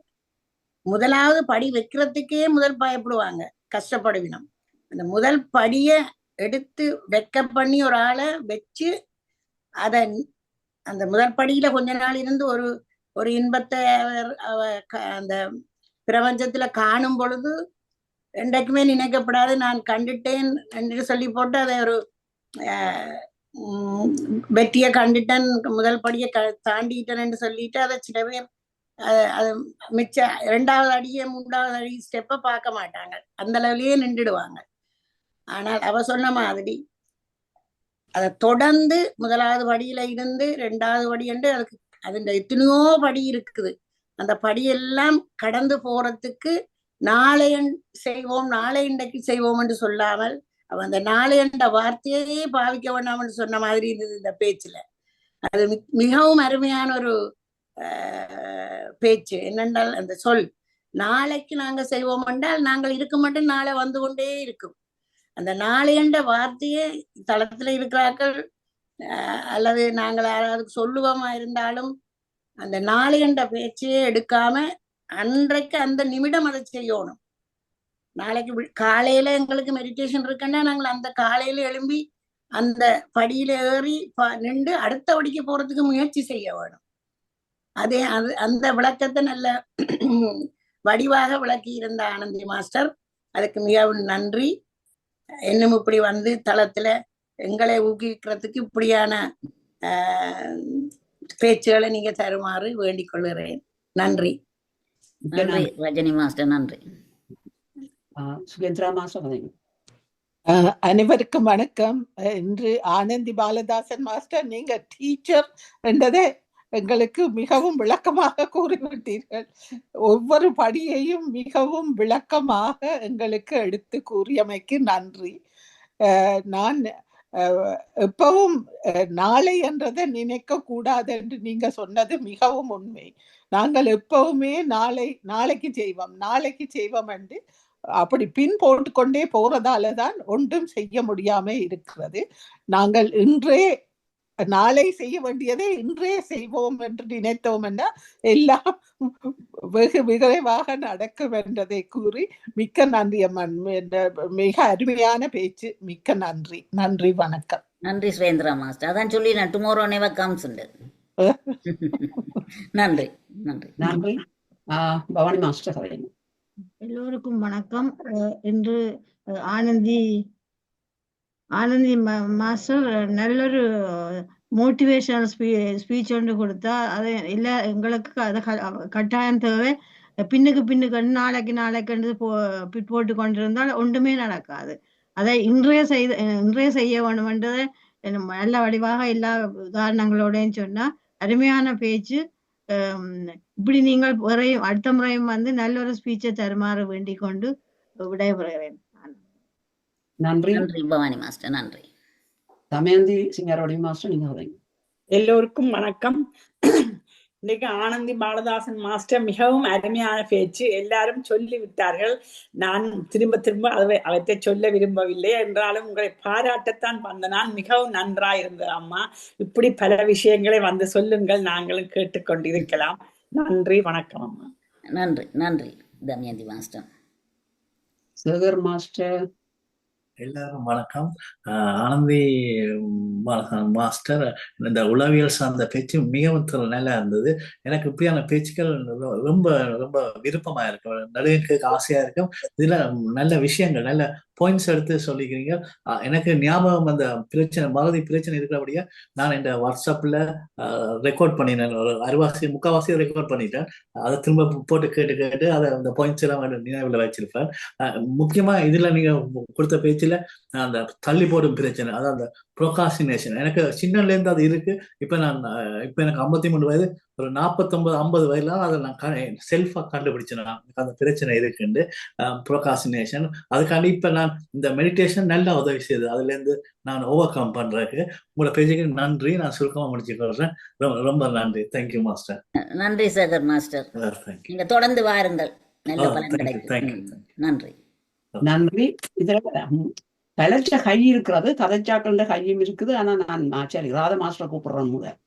முதலாவது படி வைக்கிறதுக்கே முதல் பயப்படுவாங்க, கஷ்டப்படுவினம். அந்த முதல் படிய எடுத்து வைக்க பண்ணி ஒரு ஆளை வச்சு அதை அந்த முதல் படியில கொஞ்ச நாள் இருந்து ஒரு இன்பத்தை அந்த பிரபஞ்சத்துல காணும் பொழுது என்றைக்குமே நினைக்கப்படாது நான் கண்டுட்டேன் என்று சொல்லி போட்டு அதை ஒரு வெற்றியை கண்டுட்டேன், முதல் படியை தாண்டிட்டேன் என்று சொல்லிட்டு அதை சில பேர் அது மிச்ச 2வது அடியை 3வது அடி ஸ்டெப்பை பார்க்க மாட்டாங்க, அந்த அளவுலயே நின்றுடுவாங்க. ஆனால் அவ சொன்ன மாதிரி அதை தொடர்ந்து முதலாவது படியில இருந்து 2வது படி என்று அதுக்கு எத்தனையோ படி இருக்குது. அந்த படியெல்லாம் கடந்து போறதுக்கு நாளை செய்வோம், நாளை இன்றைக்கு செய்வோம் என்று சொல்லாமல் அவ அந்த நாளை என்ற வார்த்தையே பாவிக்க வேண்டாம் என்று சொன்ன மாதிரி இருந்தது இந்த பேச்சுல. அது மிகவும் அருமையான ஒரு பேச்சு. என்னென்றால் அந்த சொல் நாளைக்கு நாங்க செய்வோம் என்றால் நாங்கள் இருக்க மட்டும் நாளை வந்து கொண்டே இருக்கும். அந்த நாளை என்ற வார்த்தையே தளத்துல இருக்கிறார்கள் அல்லது நாங்கள் யாராவது சொல்லுவோமா இருந்தாலும் அந்த நாளை என்ற பேச்சையே எடுக்காம அன்றைக்கு அந்த நிமிடம் அதை செய்யணும். நாளைக்கு காலையில எங்களுக்கு மெடிடேஷன் இருக்குன்னா நாங்கள் அந்த காலையில எழும்பி அந்த படியில ஏறி நின்று அடுத்த படிக்கு போறதுக்கு முயற்சி செய்ய வேணும். அந்த விளக்கத்தை நல்ல வடிவாக விளக்கி இருந்த ஆனந்தி மாஸ்டர், அதுக்கு மிகவும் நன்றி. இன்னும் இப்படி தளத்துல எங்களை ஊக்குவிக்கிறதுக்கு இப்படியான பேச்சுகளை நீங்க தருமாறு வேண்டிக் கொள்கிறேன். நன்றி. நன்றி ரஜினி மாஸ்டர், நன்றி. சுகேந்திரா மாஸ்டர். அனைவருக்கும் வணக்கம். இன்று ஆனந்தி பாலதாசன் மாஸ்டர் நீங்க டீச்சர் என்றதை எங்களுக்கு மிகவும் விளக்கமாக கூறிவிட்டீர்கள். ஒவ்வொரு படியையும் மிகவும் விளக்கமாக எங்களுக்கு எடுத்து கூறியமைக்கு நன்றி. நான் எப்பவும் நாளை என்றதை நினைக்க கூடாது என்று நீங்க சொன்னது மிகவும் உண்மை. நாங்கள் எப்பவுமே நாளைக்கு செய்வோம் என்று அப்படி பின் போட்டுக்கொண்டே போறதாலதான் ஒன்றும் செய்ய முடியாம இருக்கிறது. நாங்கள் நாளை செய்ய வேண்டியதை இன்றே செய்வோம் என்று நினைத்தோம் என எல்லாம் வெகு விரைவாக நடக்கும் என்றதை கூறி மிக்க நன்றி அம்மன். மிக அருமையான பேச்சு, மிக்க நன்றி. நன்றி, வணக்கம். நன்றி சுரேந்திரா மாஸ்டர். அதான் சொல்லி நான் டுமாரோ நெவர் கம்ஸ். நன்றி நன்றி நன்றி. பவானி மாஸ்டர். எல்லோருக்கும் வணக்கம். இன்று ஆனந்தி மாஸ்டர் நல்லொரு மோட்டிவேஷனல் ஸ்பீச் ஒன்று கொடுத்தா. அது இல்லை எங்களுக்கு அதை கட்டாயம் தேவை. பின்னுக்கு நாளைக்கு போட்டு கொண்டிருந்தால் ஒன்றுமே நடக்காது. அதை இன்றைய செய்ய வேண்டும் என்றதை நல்ல வடிவாக எல்லா உதாரணங்களோடையும் சொன்னா அருமையான பேச்சு. இப்படி நீங்கள் அடுத்த முறையும் நல்ல ஒரு ஸ்பீச்சை தருமாறு வேண்டிக் கொண்டு விடைபெறுகிறேன். நன்றி. நன்றி பவானி மாஸ்டர். நன்றி. தமயந்தி சிங்காரவடி மாஸ்டர், நீங்க. எல்லோருக்கும் வணக்கம். இன்னைக்கு ஆனந்தி பாலதாசன் மாஸ்டர் மிகவும் அருமையான பேச்சு எல்லாரும் சொல்லி விட்டார்கள். நான் திரும்ப அவற்றை சொல்ல விரும்பவில்லை. என்றாலும் உங்களை பாராட்டத்தான் வந்த நான். மிகவும் நன்றாயிருந்தது அம்மா. இப்படி பல விஷயங்களை சொல்லுங்கள், நாங்களும் கேட்டுக்கொண்டிருக்கலாம். நன்றி, வணக்கம் அம்மா. நன்றி நன்றி தமயந்தி மாஸ்டர். சேகர் மாஸ்டர். எல்லாரும் வணக்கம். ஆனந்தி மாஸ்டர் இந்த உளவியல் சார்ந்த பேச்சு மிகவும் நல்லா இருந்தது. எனக்கு இப்படியான பேச்சுக்கள் ரொம்ப ரொம்ப விருப்பமா இருக்கும், நடுக்க ஆசையா இருக்கும். இதுல நல்ல விஷயங்கள், நல்ல பாயிண்ட்ஸ் எடுத்து சொல்லிக்கிறீங்க. எனக்கு ஞாபகம் அந்த மறதி பிரச்சனை இருக்கிறபடியா நான் இந்த வாட்ஸ்அப்ல ரெக்கார்ட் பண்ணினேன். ஒரு முக்கால்வாசி ரெக்கார்ட் பண்ணிட்டேன். அதை திரும்ப போட்டு கேட்டு அதை அந்த பாயிண்ட்ஸ் எல்லாம் நினைவுல வச்சிருப்பேன். முக்கியமா இதுல நீங்க கொடுத்த பேச்சுல அந்த தள்ளி போடும் பிரச்சனை, அதாவது அந்த ப்ரோகாஸ்டினேஷன், எனக்கு சின்னல இருந்து அது இருக்கு. இப்ப எனக்கு 53 வயது, ஒரு 49-50 வயதுல அதை நான் செல்ஃபா கண்டுபிடிச்சேன். அந்த பிரச்சனை இருக்குண்டு ப்ரோகாஸ்டினேஷன். அதுக்காண்டி இப்ப நான் இந்த மெடிடேஷன் நல்லா உதவி செய்யுது. அதுல இருந்து நான் ஓவர் கம் பண்றதுக்கு. உங்களோட பேச்சுக்கு நன்றி. நான் சுருக்கமா முடிச்சுக்கொள்றேன். ரொம்ப நன்றி. Thank you master. நன்றி சேகர் மாஸ்டர். நீங்க தொடர்ந்து வாருங்கள், நல்ல பலன் கிடைக்கும். நன்றி நன்றி. இதுல பலற்ற கை இருக்கிறது, கதைச்சாக்கள கையும் இருக்குது. ஆனா நான் சரி ராத மாஸ்டரை கூப்பிடுறேன் முதல்.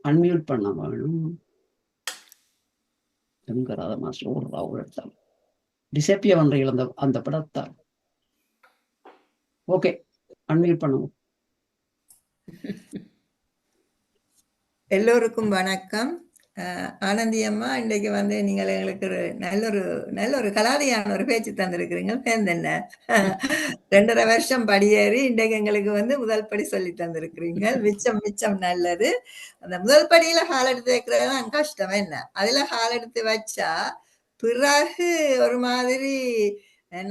அன்மியூட் பண்ண வேணும். எங்க ராத மாஸ்டர் ஒரு இடத்தால் டிசப்பிய பண்றீங்க அந்த படத்தால். ஓகே, அன்மியூட் பண்ணுவோம். எல்லோருக்கும் வணக்கம். ஆனந்தி அம்மா, இன்றைக்கு வந்து நீங்கள் எங்களுக்கு ஒரு நல்ல ஒரு கலாதியான ஒரு பேச்சு தந்திருக்கிறீங்க. என்ன 2.5 வருஷம் படியேறி இன்றைக்கு எங்களுக்கு வந்து முதல் படி சொல்லி தந்திருக்கிறீங்க. மிச்சம் நல்லது. அந்த முதல் படியில கால் எடுத்து வைக்கிறது தான் கஷ்டம். என்ன அதுல கால் எடுத்து வச்சா பிறகு ஒரு மாதிரி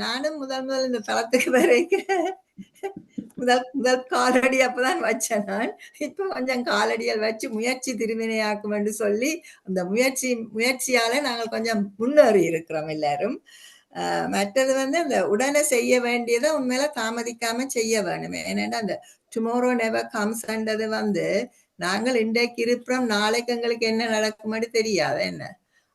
நானும் முதல் இந்த தளத்துக்கு வரைக்கும் முதல் காலடி அப்பதான் வச்சேன். நான் இப்ப கொஞ்சம் காலடிகள் வச்சு முயற்சி திருவினையாக்கும் என்று சொல்லி அந்த முயற்சியால நாங்கள் கொஞ்சம் முன்னேறி இருக்கிறோம் எல்லாரும். மற்றது வந்து அந்த உடனே செய்ய வேண்டியதை உண்மையில தாமதிக்காம செய்ய வேணுமே. ஏன்னா அந்த டுமாரோ நெவர் கம்ஸ்ன்றது வந்து நாங்கள் இன்றைக்கு இருக்கிறோம், நாளைக்கு எங்களுக்கு என்ன நடக்கும்னு தெரியாது. என்ன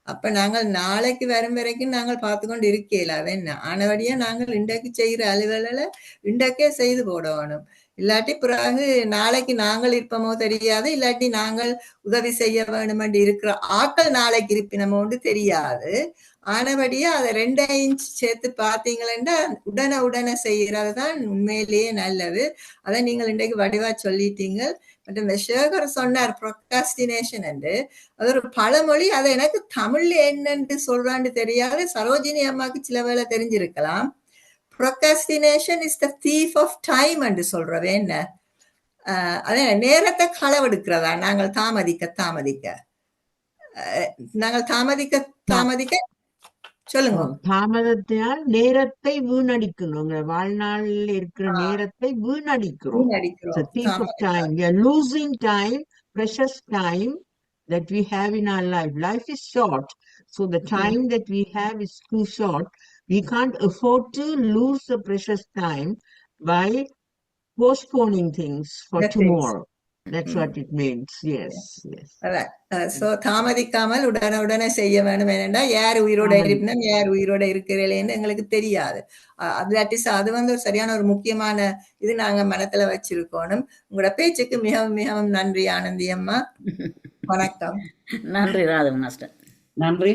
அப்ப நாங்கள் நாளைக்கு வரும் வரைக்கும் நாங்கள் பார்த்து கொண்டு இருக்கல. அது என்ன ஆனவடியா நாங்கள் இன்றைக்கு செய்கிற அலுவலை இன்றைக்கே செய்து போடணும். இல்லாட்டி பிறகு நாளைக்கு நாங்கள் இருப்போமோ தெரியாது, இல்லாட்டி நாங்கள் உதவி செய்ய வேணுமென்று இருக்கிற ஆட்கள் நாளைக்கு இருப்பினமோன்னு தெரியாது. ஆனபடியா அதை 2 இன்ச் சேர்த்து பார்த்தீங்களா உடனே செய்யறது தான் உண்மையிலேயே நல்லது. அதை நீங்கள் இன்றைக்கு வடிவா சொல்லிட்டீங்க. மற்றும் இந்த சேகர் சொன்னார் ப்ரொக்ராஸ்டினேஷன் என்று, அது ஒரு பழமொழி. அதை எனக்கு தமிழ்ல என்னன்னு சொல்றான்னு தெரியாது. சரோஜினி அம்மாக்கு சில வேளை தெரிஞ்சிருக்கலாம். Procrastination is the thief of time என்று சொல்றது. என்ன அதே நேரத்தை களவெடுக்கிறதா நாங்கள் தாமதிக்க சொல்லுங்க. தாமதத்தினால் நேரத்தை வீணடிக்கணும். வாழ்நாளில் இருக்கிற நேரத்தை வீணடிக்கிறோம். We are losing time, precious time that we have in our life. Life is short, so the time that we have is too short. We can't afford to lose the precious time by postponing things for tomorrow. That's what it means. Yes. So தாமதிக்காமல் உடனே செய்ய வேணும். என்னென்னா யார் உயிரோட இருப்பினும் யார் உயிரோட இருக்கிறேன்னு எங்களுக்கு தெரியாது. அது வந்து ஒரு சரியான ஒரு முக்கியமான இது நாங்க மனத்துல வச்சிருக்கணும். உங்களோட பேச்சுக்கு மிகவும் மிகவும் நன்றி ஆனந்தி அம்மா. வணக்கம். நன்றி ராதா மாஸ்டர். நன்றி.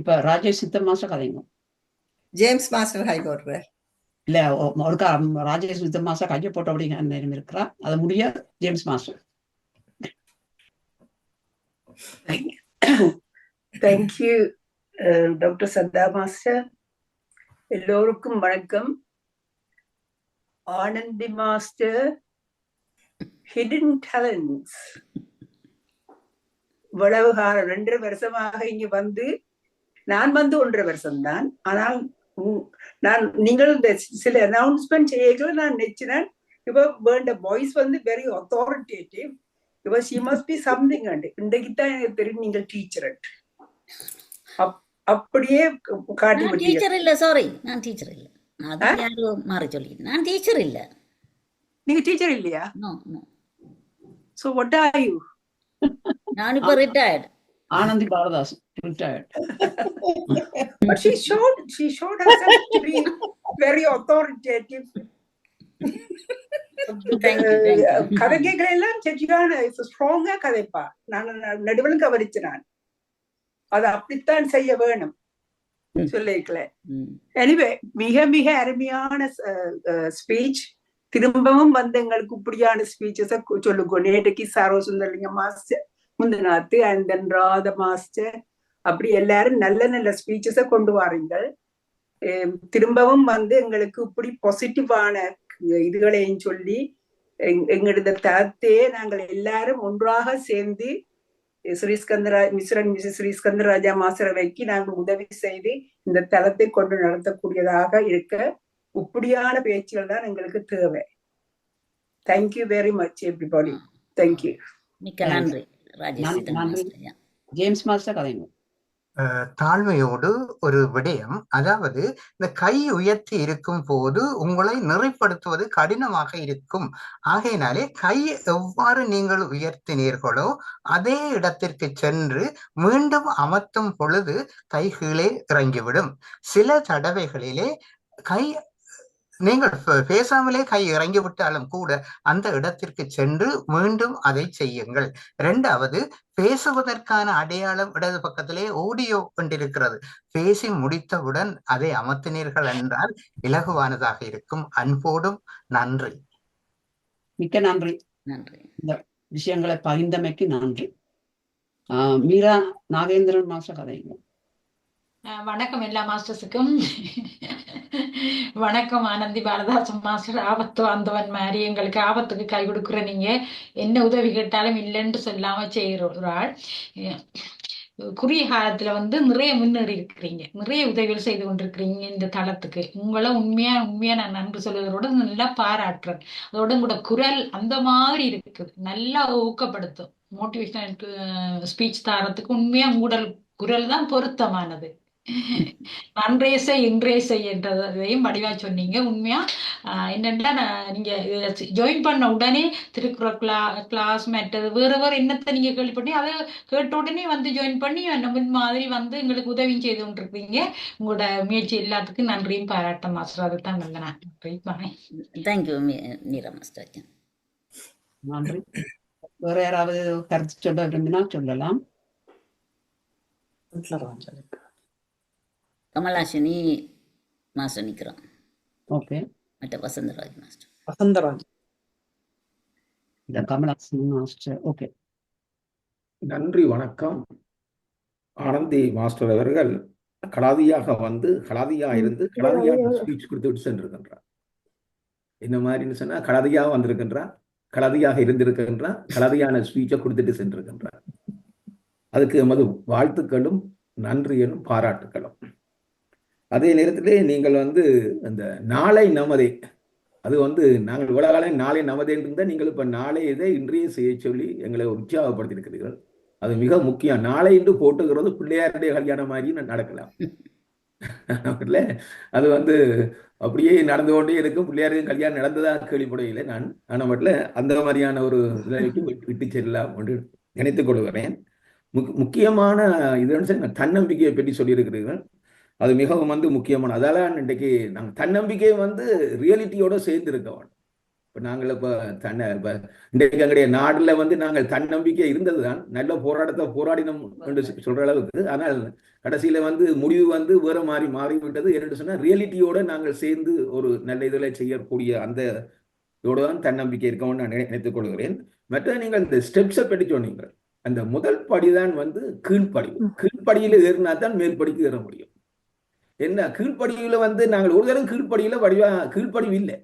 இப்ப ராஜேஷ் சித்தர் மாஸ்டர் கதைங்க. ஜேம்ஸ் மாஸ்டர் ஹை போடுறார். இல்ல ஒருக்கா ராஜேஷ் சித்தர் மாஸ்டர் கையை போட்ட அப்படி நேரம் இருக்கிறா. அது முடிய James master. Thank you doctor Santha master. எல்லோருக்கும் வணக்கம். Anandhi master, hidden talents. இவ்வளவு காலம் 2.5 வருஷமாக இங்க வந்து, நான் வந்து 1.5 வருஷம்தான். ஆனால் நீங்கள் இந்த சில அனௌன்ஸ்மெண்ட் செய்யல நான் நினைச்சினேன் இவ வேண்ட வாய்ஸ் வந்து வெரி அத்தாரிட்டேட்டிவ். இவ she must be something. இன்றைக்கு தான் எனக்கு தெரியும் நீங்கள் டீச்சர். அப்படியே காட்டி விட்டீங்க. டீச்சர் இல்ல, சாரி, நான் டீச்சர் இல்ல. அது யாரோ மாறி சொல்லி, நான் டீச்சர் இல்ல. நீங்க டீச்சர் இல்லையா? No no. So what are you? நான் இப்ப retired. Anandhi Baladas retired. But she showed herself to be very authoritative. கதைகள் எல்லாம் சரியான ஸ்ட்ராங்கா கதைப்பா. நான் நடுவில் கவனிச்சேன். அது அப்படித்தான் செய்ய வேணும் சொல்லிக்கல. எனிவே மிக மிக அருமையான ஸ்பீச். திரும்பவும் வந்து எங்களுக்கு இப்படியான ஸ்பீச்சஸ சொல்லுங்க. நேற்றுக்கு சாரோ சுந்தரலிங்க மாஸ்டர், முந்தநாத்து அண்ட் தென் ராதா மாஸ்டர், அப்படி எல்லாரும் நல்ல நல்ல ஸ்பீச்சஸ கொண்டு வாரீங்கள். திரும்பவும் வந்து எங்களுக்கு இப்படி பாசிட்டிவான இதுகளையும் சொல்லி எங்களது தளத்தையே நாங்கள் எல்லாரும் ஒன்றாக சேர்ந்து ஸ்ரீஸ்கந்தராஜா மாஸ்டரவைக்கு நாங்கள் உதவி செய்து இந்த தளத்தை கொண்டு நடத்தக்கூடியதாக இருக்க இப்படியான பேச்சுகள் தான் எங்களுக்கு தேவை. Thank you very much everybody. Thank you. மிக்க நன்றி ராஜேஷ். James master கதைங்க. தாழ்மையோடு ஒரு விடயம், அதாவது இந்த கை உயர்த்தி இருக்கும் போது உங்களை நெறிப்படுத்துவது கடினமாக இருக்கும். ஆகையினாலே கை எவ்வாறு நீங்கள் உயர்த்தினீர்களோ அதே இடத்திற்கு சென்று மீண்டும் அமர்த்தும் பொழுது கை கீழே இறங்கிவிடும். சில தடவைகளிலே கை நீங்கள் பேசாமலே கை இறங்கி விட்டாலும் கூட அந்த இடத்திற்கு சென்று மீண்டும் அதை செய்யுங்கள். இரண்டாவது, பேசுவதற்கான அடையாளம் இடது பக்கத்திலே ஆடியோ கொண்டிருக்கிறது. பேசி முடித்தவுடன் அதை அமர்த்தினீர்கள் என்றால் இலகுவானதாக இருக்கும். அன்போடும் நன்றி. மிக்க நன்றி. நன்றி. இந்த விஷயங்களை பகிர்ந்தமைக்கு நன்றி. மீரா நாகேந்திரன் மாஸ்டர் கதைங்க. வணக்கம் எல்லா மாஸ்டர்ஸுக்கும். வணக்கம் ஆனந்தி பாலதாசன் மாஸ்டர். ஆபத்து வந்தவன் மாதிரி எங்களுக்கு ஆபத்துக்கு கை கொடுக்குற நீங்க என்ன உதவி கேட்டாலும் இல்லைன்னு சொல்லாம செய்கிற ஒரு ஆள். குறுகிய காலத்துல நிறைய முன்னேறி இருக்கிறீங்க, நிறைய உதவிகள் செய்து கொண்டிருக்கிறீங்க இந்த தளத்துக்கு. உங்களை உண்மையா நான் நன்றி சொல்வதோட நல்லா பாராட்டுறேன். அதோட உங்களோட குரல் அந்த மாதிரி இருக்குது, நல்லா ஊக்கப்படுத்தும். மோட்டிவேஷனல் ஸ்பீச் தாரத்துக்கு உண்மையா உங்களோட குரல் தான் பொருத்தமானது. நன்றே செய் இன்றே செய் என்றதையும் வடிவா சொன்னீங்க. உண்மையா என்னன்னா நீங்க ஜாயின் பண்ண உடனே திருக்குறள் கிளாஸ் மற்றது வேற என்னத்தை நீங்க கேள்விப்பட்டி அதை கேட்ட உடனே ஜாயின் பண்ணி முன் மாதிரி எங்களுக்கு உதவி செய்து கொண்டிருக்கீங்க. உங்களோட முயற்சி எல்லாத்துக்கும் நன்றியும் பாராட்ட மாஸ்டர். அதுதான் நன்றி. Thank you Meera master. நன்றி. வேற யாராவது கருத்து சொல்ல விரும்பினா சொல்லலாம். கமலாஷினி மாஸ்டர் நிற்கிறோம். ஓகே. மற்ற வசந்தராஜ் மாஸ்டர். வசந்தராஜ். இந்த கமலாஷினி மாஸ்டர். ஓகே. நன்றி, வணக்கம். ஆனந்தி மாஸ்டர் அவர்கள் கலாதியாக கலாதியா இருந்து கலாதியாக ஸ்பீச் கொடுத்துட்டு சென்றிருக்கின்றார். இந்த மாதிரின்னு சொன்னா கலாதியாக வந்திருக்கின்றார், கலாதியாக இருந்திருக்கின்றார், கலாதியான ஸ்பீச்சை கொடுத்துட்டு சென்றிருக்கின்றார். அதுக்கு எமது வாழ்த்துக்களும் நன்றியும் பாராட்டுக்களும். அதே நேரத்திலே நீங்கள் அந்த நாளை நமதே, அது நாங்கள் இவ்வளவு காலம் நாளை நமதே இருந்தால் நீங்கள் இப்ப நாளை இதை இன்றைய செய்ய சொல்லி எங்களை உற்சாகப்படுத்தியிருக்கிறீர்கள். அது மிக முக்கியம். நாளை இன்று போட்டுக்கிறது பிள்ளையாருடைய கல்யாணம் மாதிரி நடக்கலாம். அது அப்படியே நடந்து கொண்டே இருக்கும். பிள்ளையாருக்கு கல்யாணம் நடந்ததாக கேள்விப்படையில நான். ஆனால் மட்டும் அந்த மாதிரியான ஒரு நிலைக்கு விட்டு செல்லலாம் என்று நினைத்துக் கொள்கிறேன். முக்கியமான இது தன்னம்பிக்கையை பற்றி சொல்லியிருக்கிறீர்கள். அது மிகவும் முக்கியமான. அதால இன்றைக்கு நாங்கள் தன்னம்பிக்கையை ரியாலிட்டியோட சேர்ந்து இருக்கோம். இப்போ நாங்கள் இப்போ இன்றைக்கு எங்களுடைய நாடுல நாங்கள் தன்னம்பிக்கை இருந்தது தான், நல்ல போராட்டத்தை போராடினோம் என்று சொல்ற அளவுக்கு. ஆனால் கடைசியில முடிவு வேற மாதிரி மாறிவிட்டது. என்னென்னு சொன்னா ரியாலிட்டியோட நாங்கள் சேர்ந்து ஒரு நல்ல இதில் செய்யக்கூடிய அந்த இதோட தான் தன்னம்பிக்கை இருக்கணும்னு நான் நினைத்துக் கொள்கிறேன். மற்ற நீங்கள் இந்த ஸ்டெப்ஸை பற்றி சொன்னீங்க. அந்த முதல் படிதான் கீழ்ப்படி. கீழ்ப்படியில ஏறினா தான் மேல்படிக்கு ஏற முடியும். என்ன கீழ்ப்படியில நாங்கள் ஒரு தடவை கீழ்ப்படியில கீழ்ப்படிவு இல்லை.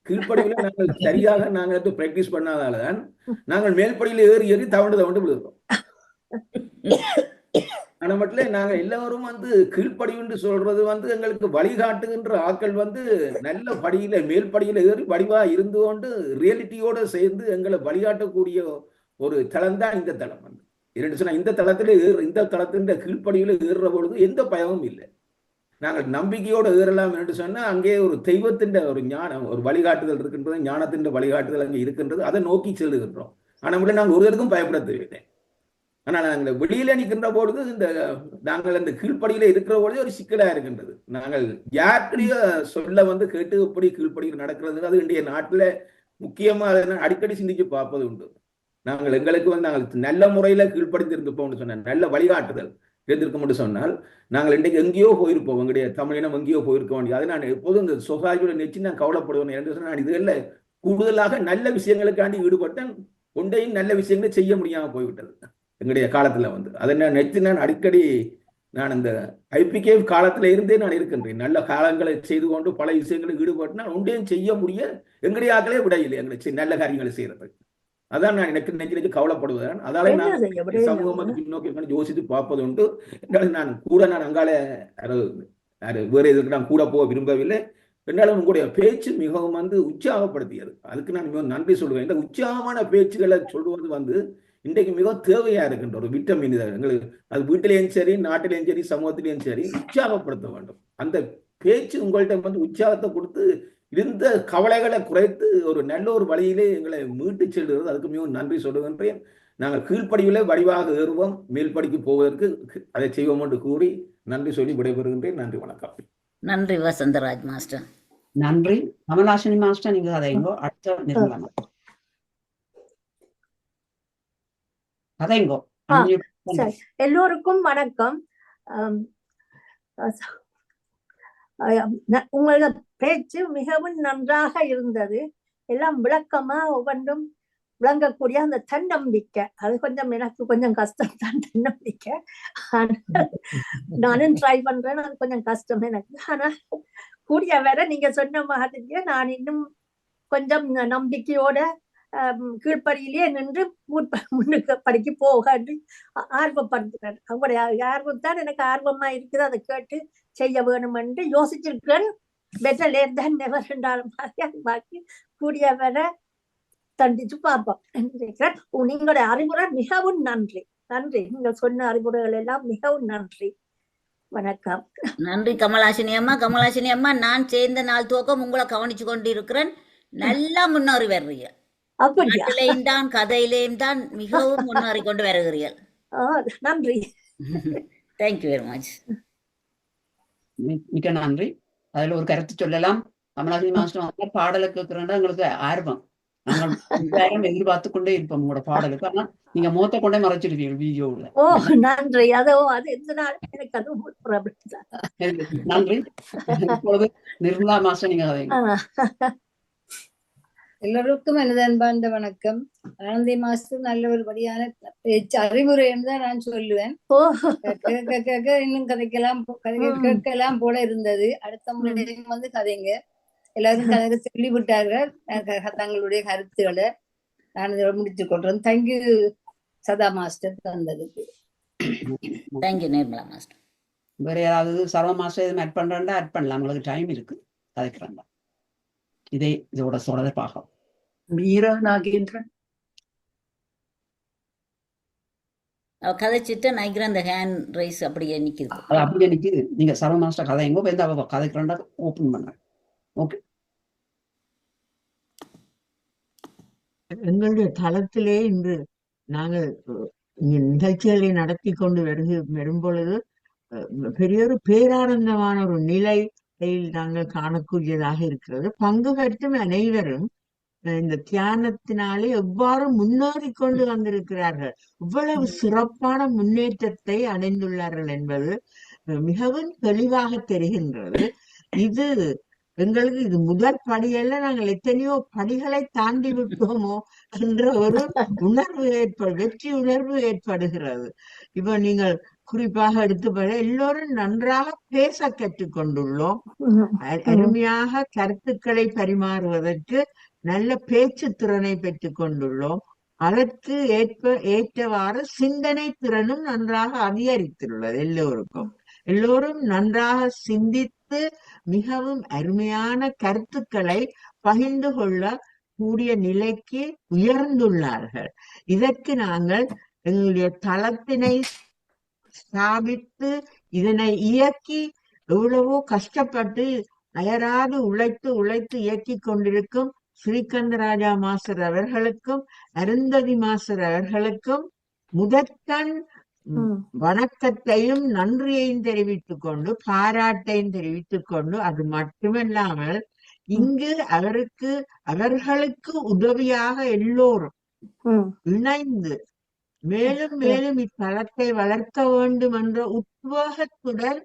கீழ்ப்படியில நாங்கள் சரியாக நாங்கள் பிராக்டிஸ் பண்ணாதால்தான் நாங்கள் மேல்படியில ஏறி தவண்டு விழுகிறோம். ஆனா மட்டும் நாங்க எல்லாரும் கீழ்ப்படிவுன்னு சொல்றது எங்களுக்கு வழிகாட்டுகின்ற ஆட்கள் நல்ல படியில மேல்படியில ஏறி வடிவா இருந்து கொண்டு ரியாலிட்டியோட சேர்ந்து எங்களை வழிகாட்டக்கூடிய ஒரு தளம் தான் இந்த தளம். இரண்டு சொன்னா இந்த தளத்தின் கீழ்ப்படியில ஏறுற பொழுது எந்த பயமும் இல்லை. நாங்கள் நம்பிக்கையோடு ஏறலாம் என்று சொன்னால் அங்கே ஒரு தெய்வத்தின் ஒரு ஞானம், ஒரு வழிகாட்டுதல் இருக்கின்றது, ஞானத்தின் வழிகாட்டுதல் அங்கே இருக்கின்றது. அதை நோக்கி செல்லுகின்றோம். ஆனால் நாங்கள் ஒருவருக்கும் பயப்பட தேவையில்லை. ஆனால் நாங்கள் வெளியில நிற்கின்ற பொழுது நாங்கள் அந்த கீழ்ப்படியில இருக்கிற பொழுது ஒரு சிக்கலா இருக்கின்றது. நாங்கள் யாருடைய சொல்ல கேட்டு எப்படி கீழ்ப்படியில் நடக்கிறது, அது இன்றைய நாட்டில் முக்கியமா அதை அடிக்கடி சிந்திச்சு பார்ப்பது உண்டு. நாங்கள் எங்களுக்கு நாங்கள் நல்ல முறையில கீழ்ப்படிந்திருந்துப்போம்னு சொன்ன நல்ல வழிகாட்டுதல் இருந்திருக்கும் சொன்னால் நாங்கள் இன்றைக்கு எங்கேயோ போயிருப்போம். எங்களுடைய தமிழினம் எங்கேயோ போயிருக்க வேண்டியது. அதை நான் எப்போதும் இந்த சொசைட்டியோட நெச்சு நான் கவலைப்படுவேன். என்று சொன்னால் நான் இதுல கூடுதலாக நல்ல விஷயங்களுக்காண்டி ஈடுபட்டேன். ஒன்றையும் நல்ல விஷயங்களை செய்ய முடியாம போய்விட்டது எங்களுடைய காலத்துல அதை நான் நெச்சு நான் அடிக்கடி நான் இந்த ஐபிகே காலத்துல இருந்தே நான் இருக்கின்றேன். நல்ல காலங்களை செய்து கொண்டு பல விஷயங்களை ஈடுபட்டு நான் ஒன்றையும் செய்ய முடிய எங்களுடைய ஆக்களே விடையில்லை எங்களை நல்ல காரியங்களை செய்யறதுக்கு. அதான் நான் எனக்கு நெஞ்சு கவலைப்படுவதன். அதால நான் சமூகம் பின்னோக்கி யோசித்து பார்ப்பது உண்டு. நான் அங்கால வேற எதுக்கு நான் கூட போக விரும்பவில்லை. என்றாலும் உங்களுடைய பேச்சு மிகவும் உற்சாகப்படுத்தியது. அதுக்கு நான் மிகவும் நன்றி சொல்லுவேன். இந்த உற்சாகமான பேச்சுகளை சொல்வது இன்றைக்கு மிக தேவையா இருக்கின்ற ஒரு விட்டமின் இது எங்களுக்கு. அது வீட்டிலேயும் சரி, நாட்டிலேயும் சரி, சமூகத்திலேயும் சரி உற்சாகப்படுத்த வேண்டும். அந்த பேச்சு உங்கள்கிட்ட உற்சாகத்தை கொடுத்து இருந்த கவலைகளை குறைத்து ஒரு நல்ல ஒரு வழியிலே எங்களை மீட்டு செல்கிறது. அதுக்கு மிகவும் நன்றி சொல்லுகின்றேன். நாங்கள் கீழ்ப்படியிலே வடிவாக ஏறுவோம், மேல்படிக்கு போவதற்கு அதை செய்வோம் என்று கூறி நன்றி சொல்லி விடைபெறுகின்றேன். நன்றி, வணக்கம். நன்றி வசந்தராஜ் மாஸ்டர். நன்றி. கமலாசினி மாஸ்டர், நீங்க கதைங்கோ. அடுத்த நிர்மலா கதைங்கோ. சரி, எல்லோருக்கும் வணக்கம். உங்களோட பேச்சு மிகவும் நன்றாக இருந்தது. எல்லாம் விளக்கமா ஒவ்வொன்றும் விளங்கக்கூடிய அந்த தன்னம்பிக்கை, அது கொஞ்சம் எனக்கு கொஞ்சம் கஷ்டம் தான் தன்னம்பிக்கை. நானும் ட்ரை பண்றேன், அது கொஞ்சம் கஷ்டம் எனக்கு. ஆனா கூடிய வரை நீங்க சொன்ன மாதிரியே நான் இன்னும் கொஞ்சம் நம்பிக்கையோட கீழ்ப்படியிலேயே நின்று முன்னுக்கு படிக்க போக ஆர்வப்படுத்துறேன். அவங்களுடைய ஆர்வம் தான் எனக்கு ஆர்வமா இருக்குது. அதை கேட்டு செய்ய வேணும் என்று யோசிச்சிருக்கேன். பெட்டர் லேட் தென் நெவர் என்றாலும் பாக்கி கூடிய வரை தண்டிச்சு பார்ப்போம் நினைக்கிறேன். நீங்களுடைய அறிவுரை மிகவும் நன்றி. நன்றி, நீங்கள் சொன்ன அறிவுரைகள் எல்லாம் மிகவும் நன்றி. வணக்கம். நன்றி கமலாசினி அம்மா. கமலாசினி அம்மா, நான் சேர்ந்த நாள் துவக்கம் உங்களை கவனிச்சு கொண்டு இருக்கிறேன். நல்லா முன்னேறி வர்றீங்க. பாட்டிலையும் தான் கதையிலையும் தான் மிகவும் முன்னேறி கொண்டு வருகிறீர்கள். நன்றி. Thank you very much. மிக்க நன்றி. அதுல ஒரு கருத்து சொல்லலாம். கமலாசினி மாஸ்டர் பாடலை கேட்கிறேன்னா எங்களுக்கு ஆர்வம். நாங்கள் எதிர்பார்த்து கொண்டே இருப்போம் உங்களோட பாடலுக்கு. ஆனா நீங்க மூத்த கொண்டே மறைச்சிருக்கீங்க வீடியோல. நன்றி. அது எந்த நாள் எனக்கு அது நன்றி. இப்பொழுது நிர்மலா மாஸ்டர், நீங்க கதைங்க. எல்லோருக்கும் எனது அன்பார்ந்த வணக்கம். ஆனந்தி மாஸ்டர் நல்ல ஒரு படியான பேச்சு அறிவுரைன்னு தான் நான் சொல்லுவேன். இன்னும் கேட்கலாம் போல இருந்தது. அடுத்த முறையும் கதைங்க. எல்லாரும் கதை சொல்லி விட்டார்கள் தங்களுடைய கருத்துக்களை. நான் இதோட முடித்துக் கொள்றேன். தேங்க்யூ சதா மாஸ்டர் தந்ததுக்கு. Thank you Nirmala master. வேற யாராவது சர்வ மாஸ்டர் எதுவும் ஆட் பண்றேன்டா ஆட் பண்ணலாம். உங்களுக்கு டைம் இருக்கு, கதைக்கிறாங்க. இதோட சொல்றதை பார்க்கலாம். மீரா நாகேந்திரன் கதைச்சிட்டு நினைக்கிறேன். அந்த ஹேண்ட் ரைஸ் அப்படியே நிக்குது. அது அப்படியே நிக்குது. நீங்க சர்வ மாஸ்டர் கதைங்கோ, அவ கதைக்கிறாண்டா ஓபன் பண்ணுறேன். ஓகே. எங்களுடைய தளத்திலே இன்று நாங்கள் நிகழ்ச்சிகளை நடத்தி கொண்டு வரும் பொழுது பெரிய ஒரு பேரானந்தமான ஒரு நிலை நாங்கள் காணக்கூடியதாக இருக்கிறது. பங்கு பெற்றும் அனைவரும் இந்த தியானத்தினாலே எவ்வாறு முன்னேறி கொண்டு வந்திருக்கிறார்கள், இவ்வளவு சிறப்பான முன்னேற்றத்தை அடைந்துள்ளார்கள் என்பது மிகவும் தெளிவாக தெரிகின்றது. இது எங்களுக்கு இது முதல் படியல்ல, நாங்கள் எத்தனையோ படிகளை தாண்டி விட்டோமோ என்ற ஒரு உணர்வு வெற்றி உணர்வு ஏற்படுகிறது. இப்ப நீங்கள் குறிப்பாக எடுத்துப்பட எல்லோரும் நன்றாக பேச கற்றுக்கொண்டுள்ளோம். அருமையாக கருத்துக்களை பரிமாறுவதற்கு நல்ல பேச்சு திறனை பெற்றுக் கொண்டுள்ளோம். அதற்கு ஏற்றவாறு சிந்தனை திறனும் நன்றாக அதிகரித்துள்ளது. எல்லோரும் நன்றாக சிந்தித்து மிகவும் அருமையான கருத்துக்களை பகிர்ந்து கொள்ள கூடிய நிலைக்கு உயர்ந்துள்ளார்கள். இதற்கு நாங்கள் எங்களுடைய தளத்தினை ஸ்தாபித்து இதனை இயக்கி எவ்வளவோ கஷ்டப்பட்டு அயராது உழைத்து இயக்கி கொண்டிருக்கும் ஸ்ரீகந்தராஜா மாஸ்டர் அவர்களுக்கும் அருந்ததி மாஸ்டர் அவர்களுக்கும் முதற்கண் வணக்கத்தையும் நன்றியையும் தெரிவித்துக் கொண்டு பாராட்டையும் தெரிவித்துக் கொண்டு, அது மட்டுமல்லாமல் இங்கு அவர்களுக்கு உதவியாக எல்லோரும் இணைந்து மேலும் மேலும் இத்தலத்தை வளர்க்க வேண்டும் என்ற உத்வேகத்துடன்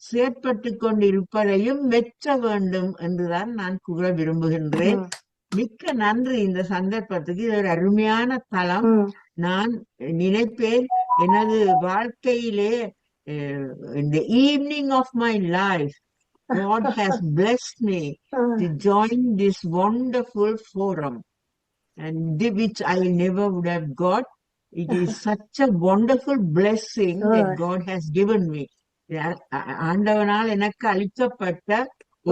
செயற்பட்டு கொண்டிருப்பதையும் மெச்ச வேண்டும் என்றுதான் நான் கூற விரும்புகின்றேன். மிக்க நன்றி இந்த சந்தர்ப்பத்துக்கு. இது ஒரு அருமையான தலம். நான் நினைப்பேன் எனது வாழ்க்கையிலே இந்த evening of my life God has blessed me to join this wonderful forum, and which I never would have got. It is such a wonderful blessing that God has given me. ஆண்டவனால் எனக்கு அளிக்கப்பட்ட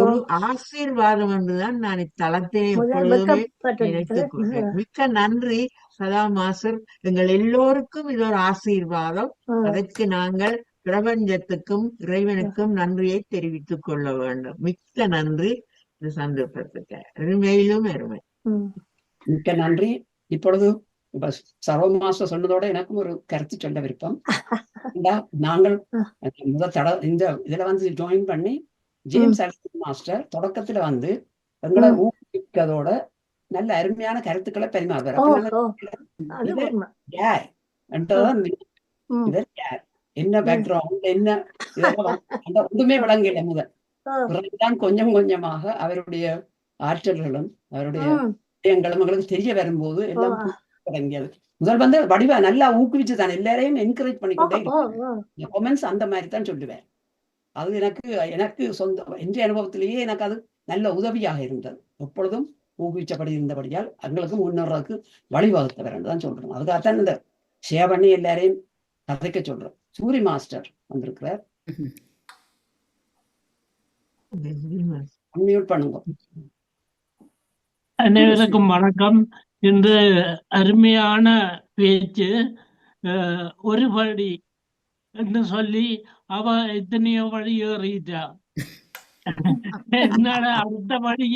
ஒரு ஆசீர்வாதம் என்றுதான் நான் இத்தளத்திலே எப்பொழுதுமே நினைத்துக் கொள்வேன். மிக்க நன்றி சதா மாஸ்டர். எங்கள் எல்லோருக்கும் இது ஒரு ஆசீர்வாதம். அதற்கு நாங்கள் பிரபஞ்சத்துக்கும் இறைவனுக்கும் நன்றியை தெரிவித்துக் கொள்ள வேண்டும். மிக்க நன்றி இந்த சந்தர்ப்பத்துக்கு. அருமையிலும் அருமை. மிக்க நன்றி. இப்பொழுது இப்ப சர்வ மாஸ்டர் சொன்னதோட எனக்கும் ஒரு கருத்து சொல்ல விருப்பம். நாங்கள் இந்த இதுல வந்து ஜாயின் பண்ணி ஜேம்ஸ் அல்ஃபின் மாஸ்டர் தொடக்கத்துல வந்து எங்களை ஊக்குவிக்கிறதோட நல்ல அருமையான கருத்துக்களை பரிமாறுவார். என்ன பேக்ரவுண்ட் என்ன இதெல்லாம் ஒன்றுமே விளங்கல முதல். பிறகுதான் கொஞ்சம் கொஞ்சமாக அவருடைய ஆற்றல்களும் அவருடைய விஷயங்களும் எங்களுக்கு தெரிய வரும்போது எல்லாம் தொடங்கியது. முதல் வந்து வடிவா நல்லா ஊக்குவிச்சு தான் எல்லாரையும் என்கரேஜ் பண்ணிக்கிட்டே கொமெண்ட்ஸ் அந்த மாதிரி தான் சொல்லுவேன். அது எனக்கு சொந்த என்ற அனுபவத்திலேயே எனக்கு அது நல்ல உதவியாக இருந்தது. எப்பொழுதும் ஊக்குவிச்சபடி இருந்தபடியால் எங்களுக்கு முன்னேறதுக்கு வழிவகுத்த வேறதான் சொல்றோம். அதுக்காகத்தான் இந்த ஷேர் பண்ணி எல்லாரையும் கதைக்க சொல்றோம். சூரி மாஸ்டர் வந்திருக்கிறார். அன்மியூட் பண்ணுங்க. அனைவருக்கும் வணக்கம். இன்று அருமையான பேச்சு. ஒரு படி என்று சொல்லி அவ எத்தனையோ வழி ஏறிட்டா. என்னடா அடுத்த படி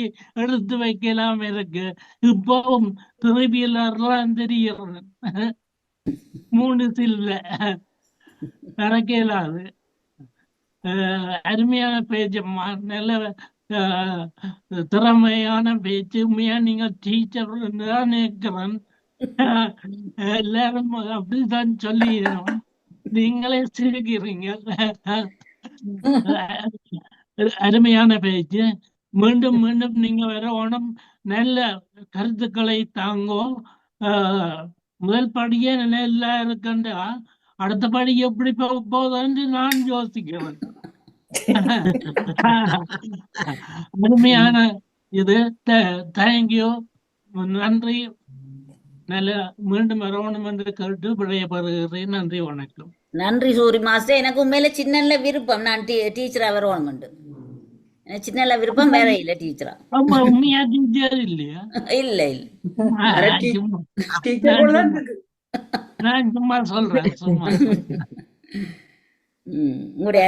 எடுத்து வைக்கலாம் இருக்கு. இப்பவும் திருவியலாம் தெரியும். 3 சில்ல நடக்கலாது. அருமையான பேச்சம்மா. நல்ல திறமையான பேச்சு. உண்மையா நீங்க டீச்சர் தான் நினைக்கிறேன். எல்லாரும் அப்படித்தான் சொல்லி நீங்களே சிரிக்கிறீங்க. அருமையான பேச்சு. மீண்டும் மீண்டும் நீங்க வரணும். நல்ல கருத்துக்களை தாங்கோ. முதல் படியே நல்லா இருக்கண்டா அடுத்த படி எப்படி போகுதுன்னு நான் யோசிக்கிறேன். அருமையான இது. தேங்க்யூ, நன்றி. நல்ல மீண்டும் வரணும் என்று கேட்டு விடையப்படுகிறேன். நன்றி, வணக்கம். நன்றி சூரி மாஸ்டர். எனக்கு உண்மையில சின்ன விருப்பம் நான் டீச்சரா வரணும். சின்ன விருப்பம் வேற இல்ல டீச்சரா. உண்மையா டீச்சர் இல்லையா? இல்ல நான் சும்மா சொல்றேன். சும்மா உங்களுடைய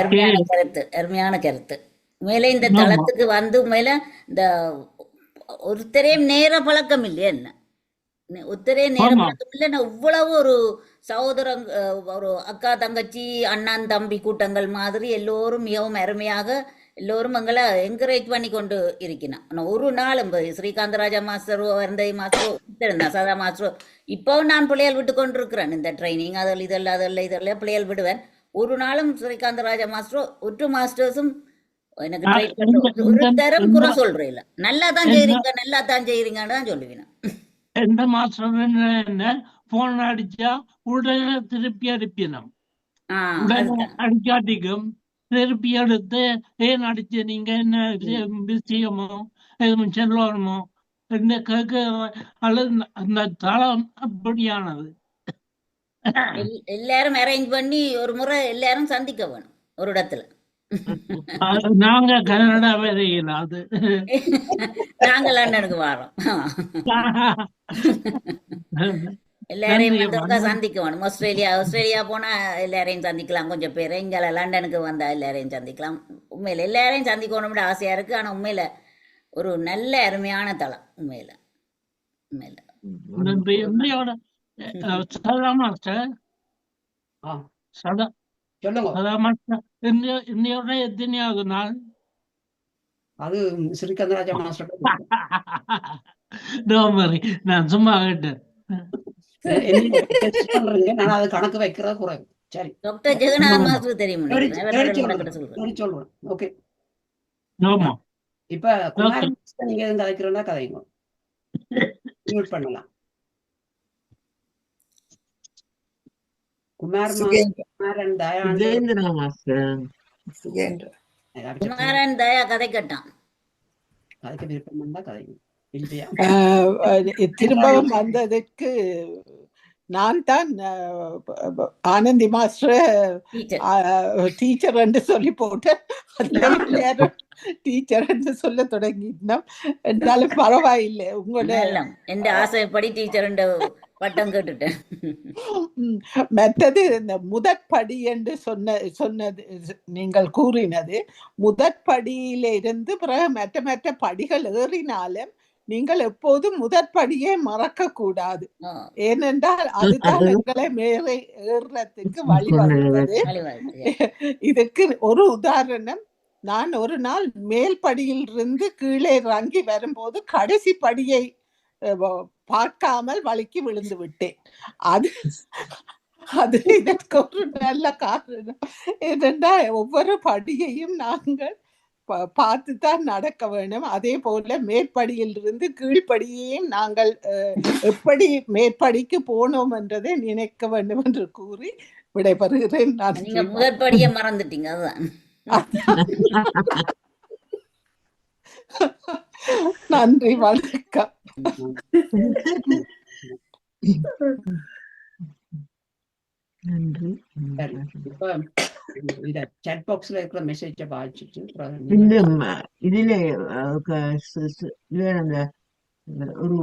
அருமையான கருத்து. உண்மையில இந்த தளத்துக்கு வந்து உண்மையில இந்த ஒருத்தரையும் நேர பழக்கம் இல்லையா? என்ன ஒருத்தரே நேர பழக்கம் இல்லை. நான் இவ்வளவு ஒரு சகோதரங்க, ஒரு அக்கா தங்கச்சி அண்ணன் தம்பி கூட்டங்கள் மாதிரி எல்லோரும் மிகவும் அருமையாக எல்லோரும் எங்களை என்கரேஜ் பண்ணி கொண்டு இருக்கிறேன். ஒரு நாளும் ஸ்ரீகாந்தராஜா மாஸ்டரோ வருந்தை மாஸ்டரோ இருந்தா சதா மாஸ்டரோ இப்போவும் நான் பிள்ளைகள் விட்டு கொண்டு இருக்கிறேன். இந்த ட்ரைனிங் அதில் இதெல்லாம் பிள்ளைகள் விடுவேன். ஒரு நாளும் ஸ்ரீகாந்தராஜா மாஸ்டரோ ஒற்று மாஸ்டர்ஸும் எனக்கு ஒரு தரம் குறை சொல்றேன். இல்ல நல்லா தான் செய்யறீங்கன்னு தான் சொல்லுவேன். எந்த மாஸ்டர் என்ன போன் அடிச்சா உடனே திருப்பி அனுப்பினோம். உடனே அடிக்காட்டிக்கும் திருப்பி எடுத்து ஏன் அடிச்சு நீங்க என்ன விஷயமோ எதுவும் சொல்லணுமோ என்ன கேட்க அல்லது அந்த தளம் அப்படியானது. எல்லாரும் அரேஞ்ச் பண்ணி ஒரு முறை எல்லாரும் சந்திக்க வேணும் ஒரு இடத்துல. நாங்க கனடா வரையில அது நாங்க லண்டனுக்கு வரோம். எல்லாரையும் சந்திக்க வேணும். ஆஸ்திரேலியா போனா எல்லாரையும் சந்திக்கலாம். கொஞ்சம் பேர் இங்க லண்டனுக்கு வந்தா எல்லாரையும் சந்திக்கலாம். உண்மையில எல்லாரையும் சந்திக்கணும்னு ஆசையா இருக்கு. ஆனா உண்மையில ஒரு நல்ல அருமையான தளம். உண்மையில எத்தனையாவது நாள் அது ஸ்ரீகாந்தராஜா மாஸ்டர். நான் சும்மா கேட்டேன். நான் அது கணக்கு வைக்கிறதா குறைவு. சரி, டாக்டர் ஜெகநாத் மாஸ்டர் தெரியும் சொல்றேன். ஓகே, இப்ப குமார் நீங்க எதுவும் கதைக்கிறோம்னா கதைங்க மியூட் பண்ணலாம். குமாரன் தயா கதை கேட்டான். கதைக்க விருப்பம் கதைங்க. திரும்பவும் வந்ததுக்கு நான் தான் ஆனந்தி மாஸ்டர் டீச்சர் என்று சொல்லி போட்டேன். எல்லாரும் டீச்சர் என்று சொல்ல தொடங்கினோம். என்றாலும் பரவாயில்லை. உங்களோட எந்த ஆசைப்படி டீச்சர் பட்டம் கேட்டுட்டேன். மற்றது இந்த முதற்படி என்று சொன்னது நீங்கள் கூறினது, முதற்படியில இருந்து பிறகு மற்ற படிகள் ஏறினாலும் நீங்கள் எப்போதும் முதற்படியே மறக்க கூடாது. ஏனென்றால் அதுதான் எங்களை மேலே ஏறுறதுக்கு வழிவகுத்தது. இதுக்கு ஒரு உதாரணம், நான் ஒரு நாள் மேல் படியில் இருந்து கீழே இறங்கி வரும்போது கடைசி படியை பார்க்காமல் வலிக்கு விழுந்து விட்டேன். அது இதற்கு ஒரு நல்ல காரணம். ஏனென்றா ஒவ்வொரு படியையும் நாங்கள் பார்த்துதான் நடக்க வேண்டும். அதே போல மேற்படியில் இருந்து கீழ்ப்படியையும் நாங்கள் எப்படி மேற்படிக்கு போனோம் என்றதை நினைக்க வேண்டும் என்று கூறி விடைபெறுகிறேன். நீங்க முதற்படியை மறந்துட்டீங்க. அதுதான். நன்றி, வணக்கம். நன்றி. சாட் பாக்ஸ்ல இருக்கிற மெசேஜை வாசிச்சுட்டு இதுல அந்த ஒரு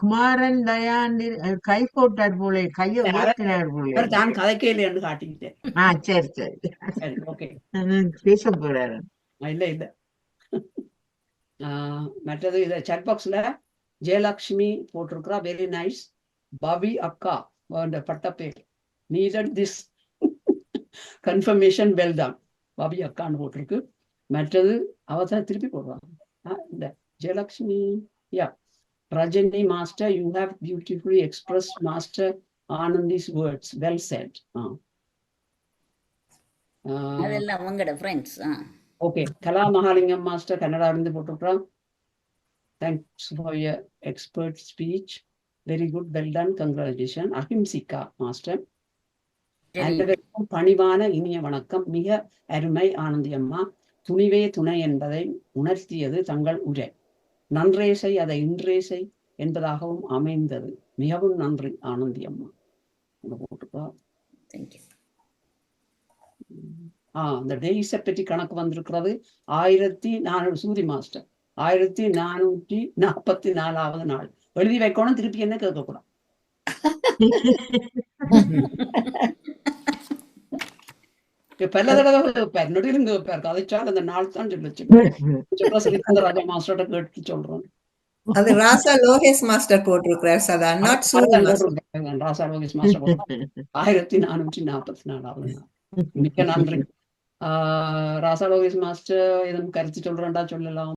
குமாரன் தயாண்டி கை போட்டார் போல, கையை உயர்த்தினார் போல. நான் கதைக்கையில என்று காட்டிக்கிட்டேன். சரி சரி சரி, ஓகே. பேச போறாரு. இல்ல மற்றது இத சாட் பாக்ஸ்ல ஜெயலட்சுமி போட்டிருக்கிறா, வெரி நைஸ். பவி அக்கா பட்ட பேர், needed this confirmation, well done. Pavi அக்கான்னு போட்டிருக்கு. மற்றது அவதான் திருப்பி போடுறாங்க. இந்த Jayalakshmi, yeah, Rajini master, you have beautifully express master Anandhi's words, well said. அதெல்லாம் உங்களோட friends. Okay. Kala Mahalingam master Canada இருந்து போட்டிருக்கிறோம். Thanks for your expert speech, very good, well done, congratulation. Ahimsika master, அனைவருக்கும் பணிவான இனிய வணக்கம். மிக அருமை ஆனந்தி அம்மா, துணிவே துணை என்பதை உணர்த்தியது தங்கள் உரை. நன்றேசை அதை இன்றேசை என்பதாகவும் அமைந்தது. மிகவும் நன்றி ஆனந்தி அம்மா. போட்டுக்கோ. அந்த டேஸை பற்றி கணக்கு வந்திருக்கிறது. 1400 சூரி மாஸ்டர் 1444வது நாள் எழுதி வைக்கணும். திருப்பி என்ன கேட்கக்கூடாது. பல தடவை வைப்பார், நடுவிலுங்க வைப்பார். கதைச்சால் அந்த நாள் தான் சொல்லிச்சு. ராஜா மாஸ்டர்கிட்ட கேட்டு சொல்றோம். அது ராசா லோகேஷ் மாஸ்டர் போட்டிருக்கிறார். சதா நாட் சூரி மாஸ்டர். ராசா லோகேஷ் மாஸ்டர் 1444வது நாள். மிக்க நன்றி. ராசா லோகேஷ் மாஸ்டர் எதுவும் கருத்து சொல்றேன்டா சொல்லலாம்.